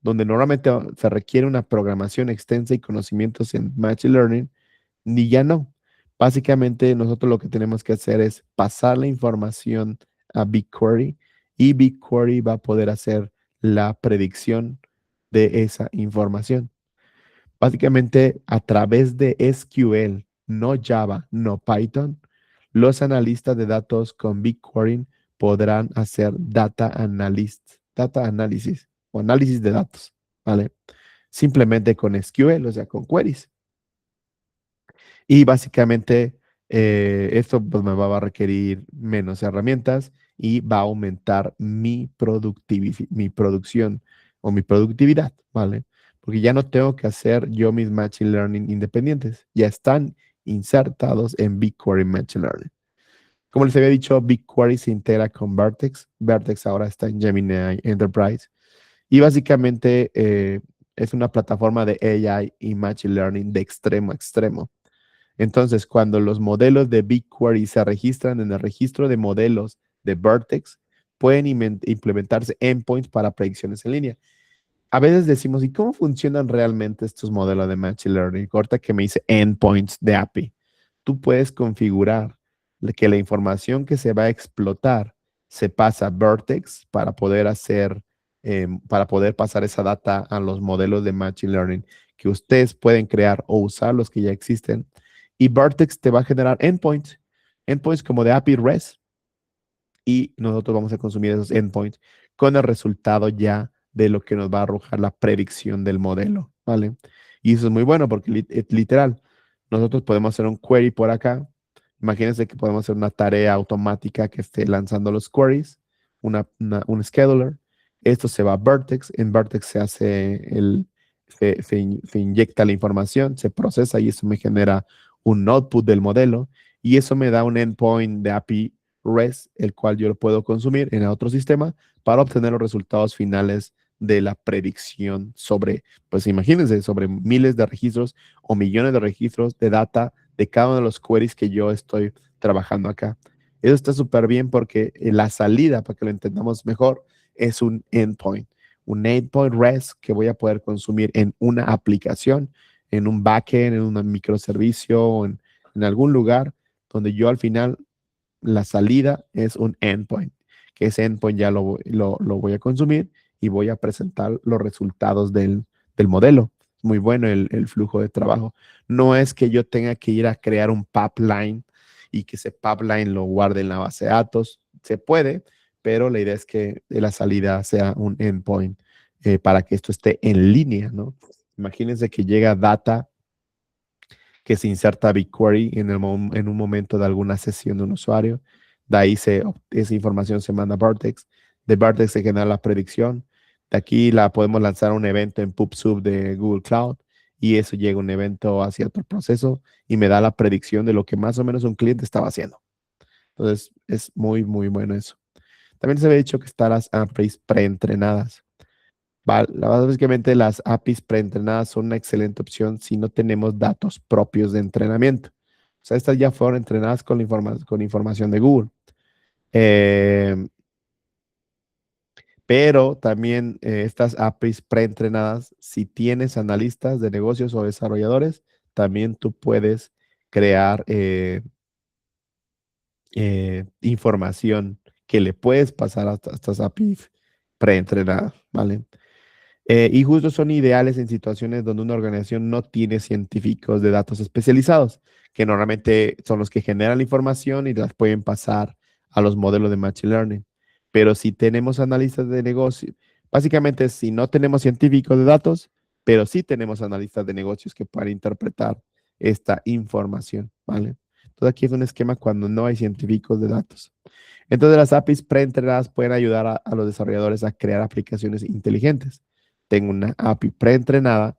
donde normalmente se requiere una programación extensa y conocimientos en Machine Learning, ni ya no. Básicamente nosotros lo que tenemos que hacer es pasar la información a BigQuery y BigQuery va a poder hacer la predicción de esa información. Básicamente a través de SQL, no Java, no Python, los analistas de datos con BigQuery podrán hacer data análisis o análisis de datos, ¿vale? Simplemente con SQL, o sea, con queries. Y básicamente esto pues, me va a requerir menos herramientas y va a aumentar mi producción o mi productividad, ¿vale? Porque ya no tengo que hacer yo mis Machine Learning independientes, ya están insertados en BigQuery Machine Learning. Como les había dicho, BigQuery se integra con Vertex. Vertex ahora está en Gemini Enterprise. Y básicamente es una plataforma de AI y Machine Learning de extremo a extremo. Entonces, cuando los modelos de BigQuery se registran en el registro de modelos de Vertex, pueden implementarse endpoints para predicciones en línea. A veces decimos, ¿y cómo funcionan realmente estos modelos de Machine Learning? Corta que me dice endpoints de API. Tú puedes configurar que la información que se va a explotar se pasa a Vertex para poder pasar esa data a los modelos de Machine Learning que ustedes pueden crear o usar los que ya existen. Y Vertex te va a generar endpoints como de API REST, y nosotros vamos a consumir esos endpoints con el resultado ya de lo que nos va a arrojar la predicción del modelo, ¿vale? Y eso es muy bueno porque literal, nosotros podemos hacer un query por acá. Imagínense que podemos hacer una tarea automática que esté lanzando los queries, un scheduler. Esto se va a Vertex. En Vertex se inyecta la información, se procesa y eso me genera un output del modelo, y eso me da un endpoint de API REST, el cual yo lo puedo consumir en otro sistema para obtener los resultados finales de la predicción sobre, pues imagínense, sobre miles de registros o millones de registros de data de cada uno de los queries que yo estoy trabajando acá. Eso está súper bien porque la salida, para que lo entendamos mejor, es un endpoint REST que voy a poder consumir en una aplicación, en un backend, en un microservicio, o en algún lugar donde yo al final la salida es un endpoint, que ese endpoint ya lo voy a consumir y voy a presentar los resultados del modelo. Muy bueno el flujo de trabajo. No es que yo tenga que ir a crear un pipeline y que ese pipeline lo guarde en la base de datos. Se puede, pero la idea es que la salida sea un endpoint para que esto esté en línea, ¿no? Imagínense que llega data que se inserta BigQuery en un momento de alguna sesión de un usuario. De ahí esa información se manda a Vertex. De Vertex se genera la predicción. De aquí la podemos lanzar a un evento en PubSub de Google Cloud y eso llega a un evento hacia otro proceso y me da la predicción de lo que más o menos un cliente estaba haciendo. Entonces es muy, muy bueno eso. También se había dicho que están las APIs preentrenadas. Básicamente las APIs preentrenadas son una excelente opción si no tenemos datos propios de entrenamiento. O sea, estas ya fueron entrenadas con información de Google. Eh, pero también estas APIs preentrenadas, si tienes analistas de negocios o desarrolladores, también tú puedes crear información que le puedes pasar a estas APIs preentrenadas, ¿vale? Y justo son ideales en situaciones donde una organización no tiene científicos de datos especializados, que normalmente son los que generan la información y las pueden pasar a los modelos de Machine Learning. Pero si tenemos analistas de negocio, básicamente si no tenemos científicos de datos, pero sí tenemos analistas de negocios que puedan interpretar esta información, ¿vale? Entonces aquí es un esquema cuando no hay científicos de datos. Entonces las APIs preentrenadas pueden ayudar a los desarrolladores a crear aplicaciones inteligentes. Tengo una API preentrenada.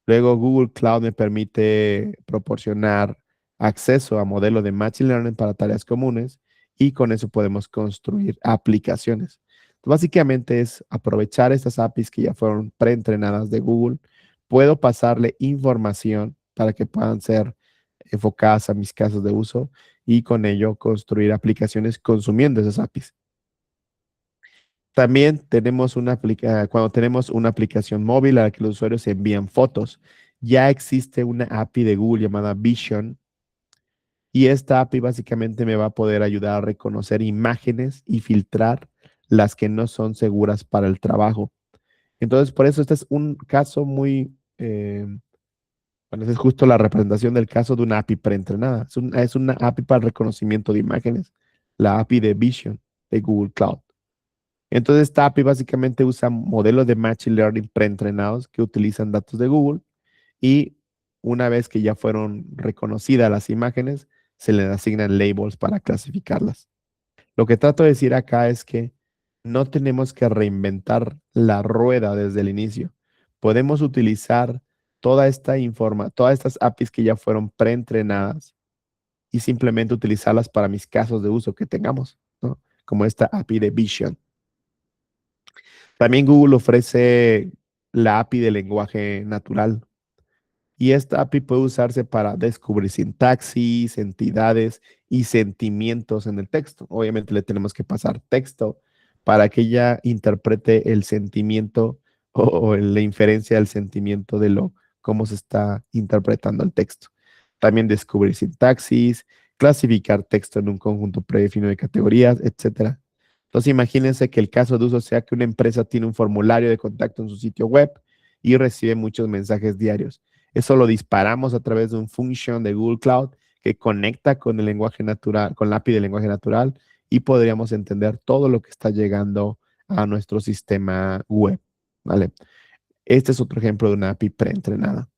Luego Google Cloud me permite proporcionar acceso a modelos de Machine Learning para tareas comunes y con eso podemos construir aplicaciones. Básicamente es aprovechar estas APIs que ya fueron preentrenadas de Google. Puedo pasarle información para que puedan ser enfocadas a mis casos de uso y con ello construir aplicaciones consumiendo esas APIs. También cuando tenemos una aplicación móvil a la que los usuarios envían fotos, ya existe una API de Google llamada Vision y esta API básicamente me va a poder ayudar a reconocer imágenes y filtrar las que no son seguras para el trabajo. Entonces, por eso este es un caso bueno, esa es justo la representación del caso de una API preentrenada. Es una API para el reconocimiento de imágenes, la API de Vision de Google Cloud. Entonces, esta API básicamente usa modelos de Machine Learning preentrenados que utilizan datos de Google y una vez que ya fueron reconocidas las imágenes, se les asignan labels para clasificarlas. Lo que trato de decir acá es que no tenemos que reinventar la rueda desde el inicio. Podemos utilizar todas estas APIs que ya fueron preentrenadas y simplemente utilizarlas para mis casos de uso que tengamos, ¿no? Como esta API de Vision. También Google ofrece la API de lenguaje natural. Y esta API puede usarse para descubrir sintaxis, entidades y sentimientos en el texto. Obviamente le tenemos que pasar texto para que ella interprete el sentimiento o la inferencia del sentimiento de cómo se está interpretando el texto. También descubrir sintaxis, clasificar texto en un conjunto predefinido de categorías, etcétera. Entonces imagínense que el caso de uso sea que una empresa tiene un formulario de contacto en su sitio web y recibe muchos mensajes diarios. Eso lo disparamos a través de un function de Google Cloud que conecta con el lenguaje natural, con la API del lenguaje natural y podríamos entender todo lo que está llegando a nuestro sistema web, ¿vale? Este es otro ejemplo de una API preentrenada.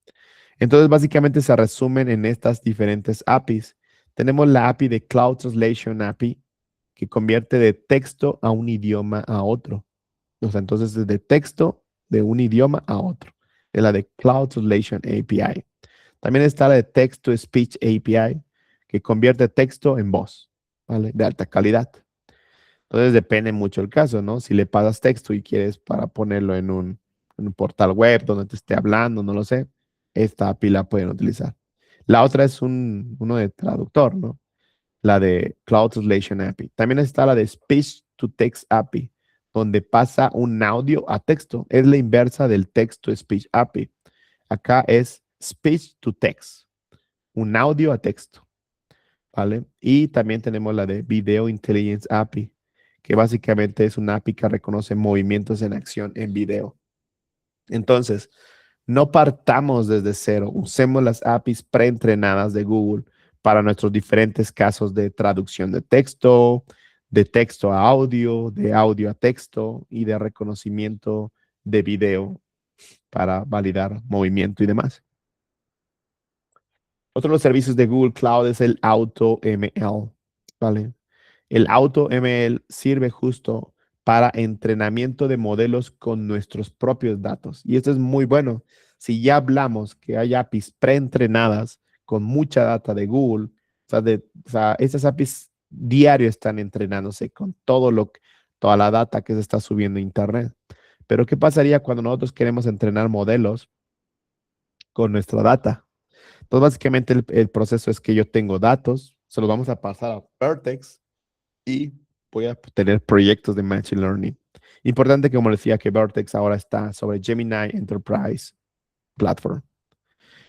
Entonces, básicamente se resumen en estas diferentes APIs. Tenemos la API de Cloud Translation API, que convierte de texto a un idioma a otro. O sea, entonces de texto de un idioma a otro. Es la de Cloud Translation API. También está la de Text to Speech API, que convierte texto en voz, ¿vale? De alta calidad. Entonces depende mucho el caso, ¿no? Si le pasas texto y quieres para ponerlo en un portal web donde te esté hablando, no lo sé, esta API la pueden utilizar. La otra es uno de traductor, ¿no? La de Cloud Translation API. También está la de Speech to Text API, donde pasa un audio a texto. Es la inversa del Text to Speech API. Acá es Speech to Text, un audio a texto, ¿vale? Y también tenemos la de Video Intelligence API, que básicamente es una API que reconoce movimientos en acción en video. Entonces, no partamos desde cero, usemos las APIs preentrenadas de Google para nuestros diferentes casos de traducción de texto a audio, de audio a texto y de reconocimiento de video para validar movimiento y demás. Otro de los servicios de Google Cloud es el AutoML, ¿vale? El AutoML sirve justo para entrenamiento de modelos con nuestros propios datos. Y esto es muy bueno. Si ya hablamos que hay APIs preentrenadas con mucha data de Google, o sea, estas APIs diario están entrenándose con toda la data que se está subiendo a Internet. Pero ¿qué pasaría cuando nosotros queremos entrenar modelos con nuestra data? Entonces, básicamente el proceso es que yo tengo datos, se los vamos a pasar a Vertex y voy a tener proyectos de Machine Learning. Importante, como decía, que Vertex ahora está sobre Gemini Enterprise Platform.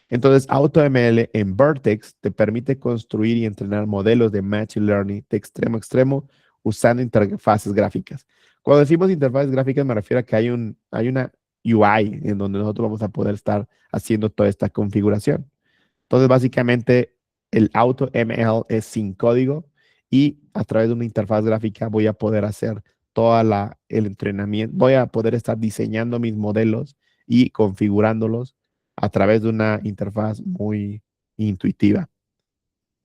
Entonces, AutoML en Vertex te permite construir y entrenar modelos de Machine Learning de extremo a extremo usando interfaces gráficas. Cuando decimos interfaces gráficas, me refiero a que hay una UI en donde nosotros vamos a poder estar haciendo toda esta configuración. Entonces, básicamente, el AutoML es sin código y a través de una interfaz gráfica voy a poder hacer el entrenamiento, voy a poder estar diseñando mis modelos y configurándolos a través de una interfaz muy intuitiva.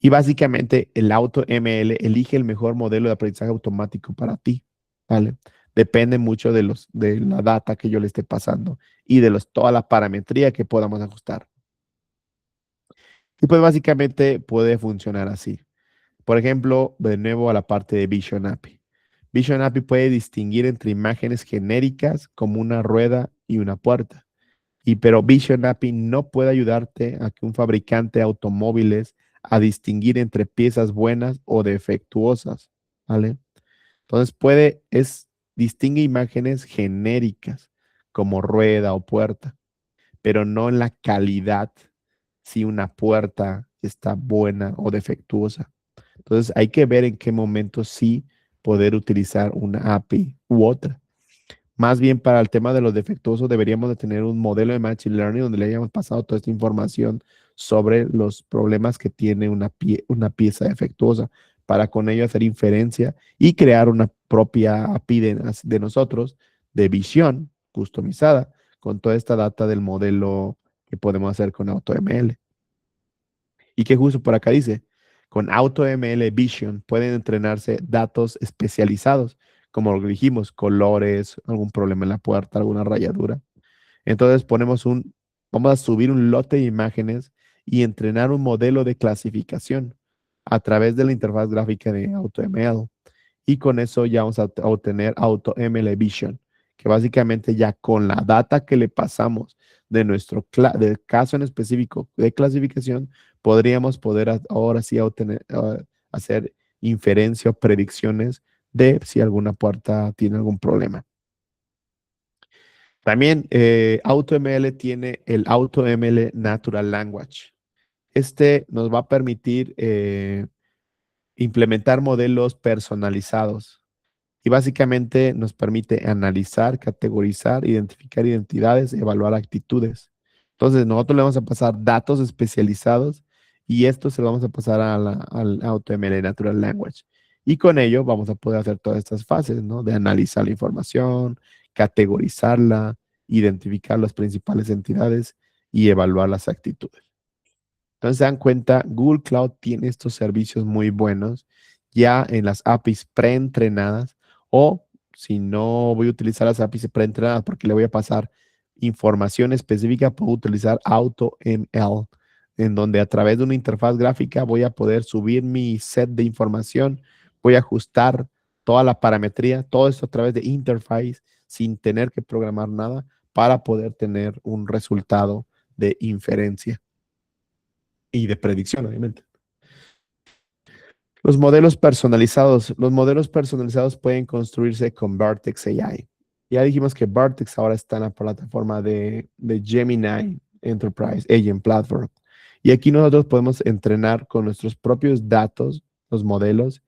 Y básicamente el AutoML elige el mejor modelo de aprendizaje automático para ti, ¿vale? Depende mucho de la data que yo le esté pasando y de toda la parametría que podamos ajustar. Y pues básicamente puede funcionar así. Por ejemplo, de nuevo a la parte de Vision API. Vision API puede distinguir entre imágenes genéricas como una rueda y una puerta. Pero Vision API no puede ayudarte a que un fabricante de automóviles a distinguir entre piezas buenas o defectuosas, ¿vale? Entonces distingue imágenes genéricas como rueda o puerta, pero no en la calidad si una puerta está buena o defectuosa. Entonces hay que ver en qué momento sí poder utilizar una API u otra. Más bien para el tema de los defectuosos deberíamos de tener un modelo de Machine Learning donde le hayamos pasado toda esta información sobre los problemas que tiene una pieza defectuosa para con ello hacer inferencia y crear una propia API de nosotros de visión customizada con toda esta data del modelo que podemos hacer con AutoML. Y que justo por acá dice, con AutoML Vision pueden entrenarse datos especializados, como lo que dijimos, colores, algún problema en la puerta, alguna rayadura. Entonces vamos a subir un lote de imágenes y entrenar un modelo de clasificación a través de la interfaz gráfica de AutoML. Y con eso ya vamos a obtener AutoML Vision, que básicamente ya con la data que le pasamos de del caso en específico de clasificación, poder ahora sí hacer inferencia o predicciones de si alguna puerta tiene algún problema. También AutoML tiene el AutoML Natural Language. Este nos va a permitir implementar modelos personalizados y básicamente nos permite analizar, categorizar, identificar identidades, evaluar actitudes. Entonces, nosotros le vamos a pasar datos especializados y esto se lo vamos a pasar al AutoML Natural Language. Y con ello vamos a poder hacer todas estas fases, ¿no? De analizar la información, categorizarla, identificar las principales entidades y evaluar las actitudes. Entonces, se dan cuenta, Google Cloud tiene estos servicios muy buenos ya en las APIs preentrenadas o si no voy a utilizar las APIs preentrenadas porque le voy a pasar información específica, puedo utilizar AutoML en donde a través de una interfaz gráfica voy a poder subir mi set de información, voy a ajustar toda la parametría, todo esto a través de interface sin tener que programar nada para poder tener un resultado de inferencia y de predicción, obviamente. Los modelos personalizados pueden construirse con Vertex AI. Ya dijimos que Vertex ahora está en la plataforma de Gemini Enterprise Agent Platform. Y aquí nosotros podemos entrenar con nuestros propios datos los modelos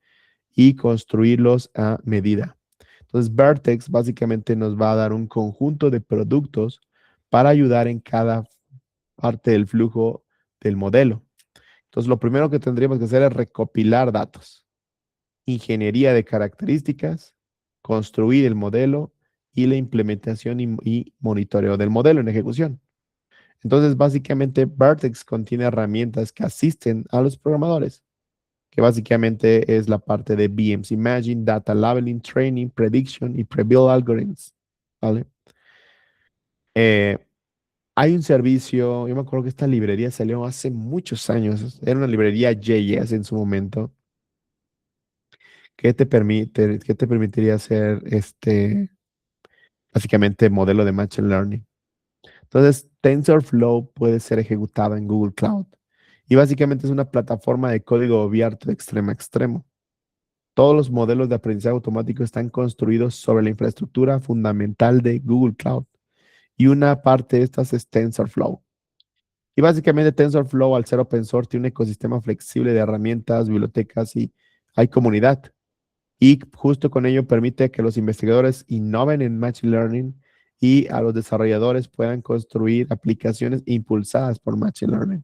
y construirlos a medida. Entonces, Vertex básicamente nos va a dar un conjunto de productos para ayudar en cada parte del flujo del modelo. Entonces, lo primero que tendríamos que hacer es recopilar datos, ingeniería de características, construir el modelo y la implementación y monitoreo del modelo en ejecución. Entonces, básicamente, Vertex contiene herramientas que asisten a los programadores, que básicamente es la parte de BMS Imagine, Data Labeling, Training, Prediction y Prebuild Algorithms. ¿Vale? Eh, Hay un servicio, yo me acuerdo que esta librería salió hace muchos años, era una librería JS en su momento, que te permitiría hacer básicamente modelo de Machine Learning. Entonces, TensorFlow puede ser ejecutado en Google Cloud y básicamente es una plataforma de código abierto de extremo a extremo. Todos los modelos de aprendizaje automático están construidos sobre la infraestructura fundamental de Google Cloud y una parte de estas es TensorFlow. Y básicamente TensorFlow, al ser open source, tiene un ecosistema flexible de herramientas, bibliotecas y hay comunidad. Y justo con ello permite que los investigadores innoven en Machine Learning y a los desarrolladores puedan construir aplicaciones impulsadas por Machine Learning.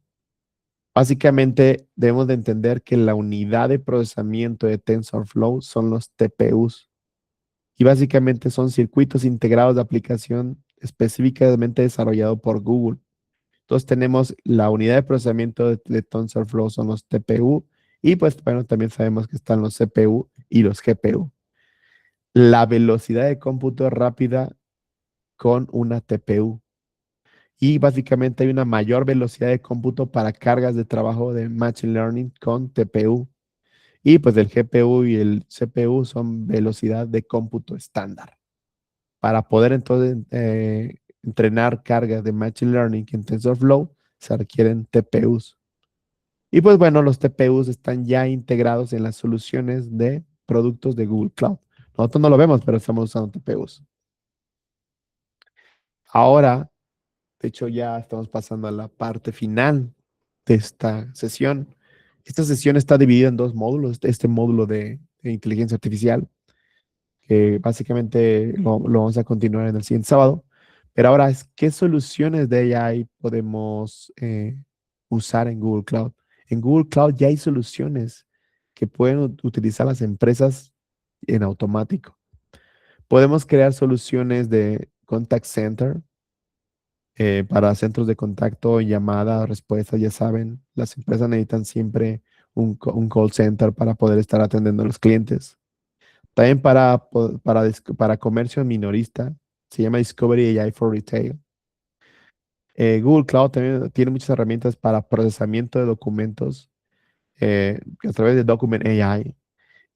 Básicamente debemos de entender que la unidad de procesamiento de TensorFlow son los TPUs y básicamente son circuitos integrados de aplicación específicamente desarrollado por Google. Entonces tenemos la unidad de procesamiento de TensorFlow son los TPU y pues bueno, también sabemos que están los CPU y los GPU. La velocidad de cómputo es rápida con una TPU y básicamente hay una mayor velocidad de cómputo para cargas de trabajo de Machine Learning con TPU. Y pues el GPU y el CPU son velocidad de cómputo estándar. Para poder entonces entrenar cargas de Machine Learning en TensorFlow se requieren TPUs. Y pues bueno, los TPUs están ya integrados en las soluciones de productos de Google Cloud. Nosotros no lo vemos, pero estamos usando TPUs. Ahora, de hecho, ya estamos pasando a la parte final de esta sesión. Esta sesión está dividida en dos módulos. Este módulo de inteligencia artificial, que básicamente lo vamos a continuar en el siguiente sábado. Pero ahora es, ¿qué soluciones de AI podemos usar en Google Cloud? En Google Cloud ya hay soluciones que pueden utilizar las empresas en automático. Podemos crear soluciones de contact center para centros de contacto, llamadas, respuestas, ya saben, las empresas necesitan siempre un call center para poder estar atendiendo a los clientes. También para comercio minorista, se llama Discovery AI for Retail. Google Cloud también tiene muchas herramientas para procesamiento de documentos a través de Document AI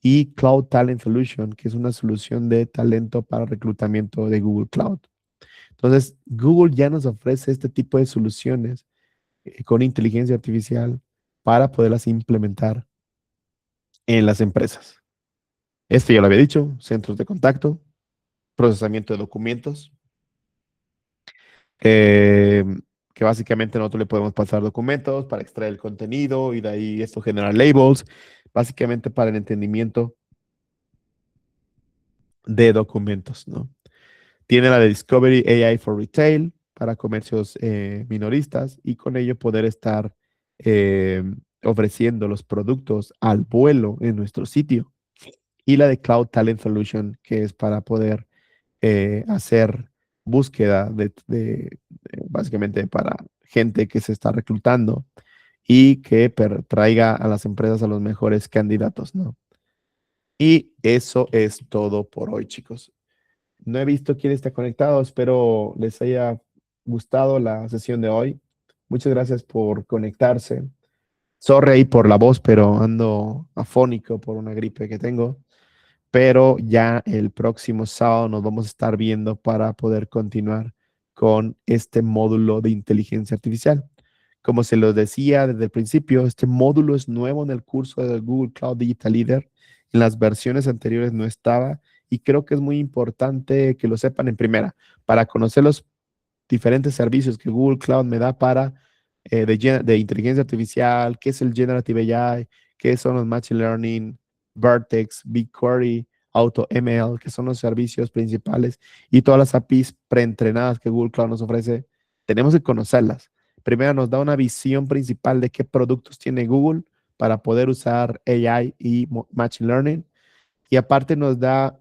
y Cloud Talent Solution, que es una solución de talento para reclutamiento de Google Cloud. Entonces, Google ya nos ofrece este tipo de soluciones con inteligencia artificial para poderlas implementar en las empresas. Esto ya lo había dicho, centros de contacto, procesamiento de documentos, eh, que básicamente nosotros le podemos pasar documentos para extraer el contenido y de ahí esto genera labels, básicamente para el entendimiento de documentos, ¿no? Tiene la de Discovery AI for Retail para comercios minoristas y con ello poder estar eh, ofreciendo los productos al vuelo en nuestro sitio. Y la de Cloud Talent Solution, que es para poder hacer búsqueda básicamente para gente que se está reclutando y que traiga a las empresas a los mejores candidatos, ¿no? Y eso es todo por hoy, chicos. No he visto quién está conectado. Espero les haya gustado la sesión de hoy. Muchas gracias por conectarse. Sorry ahí por la voz, pero ando afónico por una gripe que tengo. Pero ya el próximo sábado nos vamos a estar viendo para poder continuar con este módulo de inteligencia artificial. Como se los decía desde el principio, este módulo es nuevo en el curso de Google Cloud Digital Leader. En las versiones anteriores no estaba y creo que es muy importante que lo sepan en primera para conocer los diferentes servicios que Google Cloud me da para de inteligencia artificial, qué es el Generative AI, qué son los Machine Learning, Vertex, BigQuery, AutoML, que son los servicios principales y todas las APIs preentrenadas que Google Cloud nos ofrece. Tenemos que conocerlas. Primero nos da una visión principal de qué productos tiene Google para poder usar AI y Machine Learning. Y aparte nos da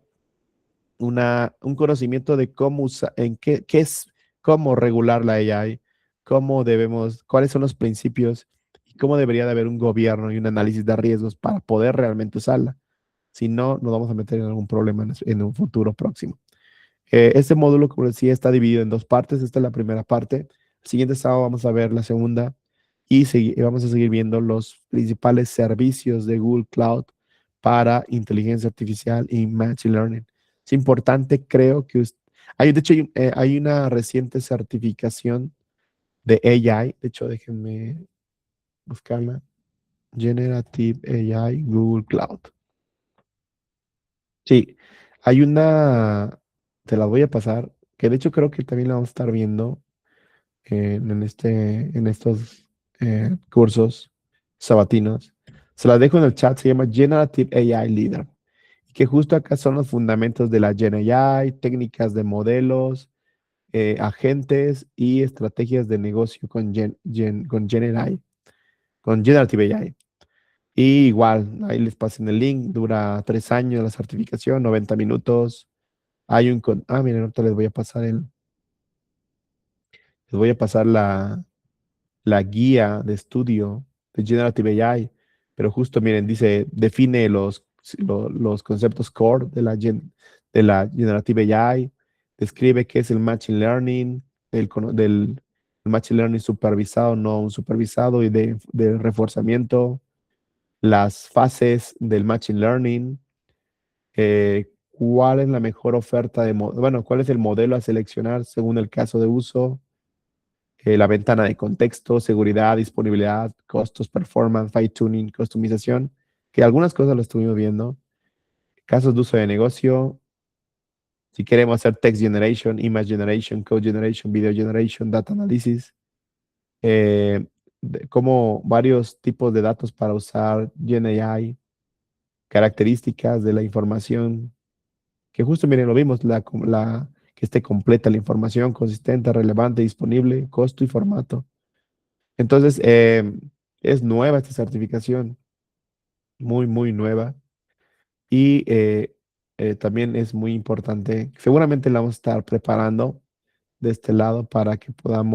un conocimiento de cómo usar, en qué es, cómo regular la AI, cómo debemos, cuáles son los principios y cómo debería de haber un gobierno y un análisis de riesgos para poder realmente usarla. Si no, nos vamos a meter en algún problema en un futuro próximo. Este módulo, como decía, está dividido en dos partes. Esta es la primera parte. El siguiente sábado vamos a ver la segunda y vamos a seguir viendo los principales servicios de Google Cloud para inteligencia artificial y Machine Learning. Es importante, creo que hay, de hecho, hay una reciente certificación de AI. De hecho, déjenme buscarla. Generative AI Google Cloud. Sí, hay una, te la voy a pasar, que de hecho creo que también la vamos a estar viendo en estos cursos sabatinos. Se la dejo en el chat, se llama Generative AI Leader, que justo acá son los fundamentos de la Gen AI, técnicas de modelos, agentes y estrategias de negocio con Gen AI, con Generative AI. Y igual, ahí les pasen el link, dura 3 años la certificación, 90 minutos. Hay miren, ahorita les voy a pasar la guía de estudio de Generative AI, pero justo miren, dice, define los conceptos core de la Generative AI, describe qué es el Machine Learning, del Machine Learning supervisado, no un supervisado, y de reforzamiento, las fases del Machine Learning, cuál es la mejor oferta bueno, cuál es el modelo a seleccionar según el caso de uso, la ventana de contexto, seguridad, disponibilidad, costos, performance, fine tuning, customización, que algunas cosas lo estuvimos viendo, casos de uso de negocio, si queremos hacer text generation, image generation, code generation, video generation, data analysis, eh, como varios tipos de datos para usar GenAI, características de la información, que justo, miren, lo vimos, que esté completa la información, consistente, relevante, disponible, costo y formato. Entonces, es nueva esta certificación, muy, muy nueva. Y también es muy importante, seguramente la vamos a estar preparando de este lado para que puedan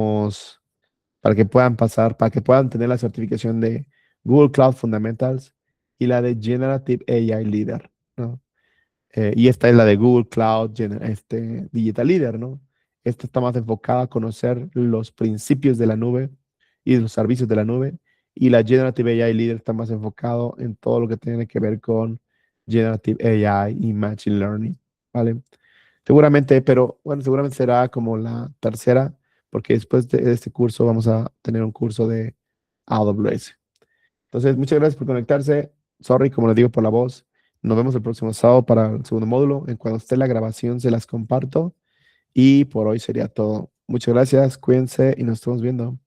pasar, para que puedan tener la certificación de Google Cloud Fundamentals y la de Generative AI Leader, ¿no? Y esta es la de Google Cloud Digital Leader, ¿no? Esta está más enfocada a conocer los principios de la nube y los servicios de la nube. Y la Generative AI Leader está más enfocado en todo lo que tiene que ver con Generative AI y Machine Learning, ¿vale? Seguramente, pero bueno, seguramente será como la tercera, porque después de este curso vamos a tener un curso de AWS. Entonces, muchas gracias por conectarse. Sorry, como les digo, por la voz. Nos vemos el próximo sábado para el segundo módulo. En cuanto esté la grabación, se las comparto. Y por hoy sería todo. Muchas gracias, cuídense y nos estamos viendo.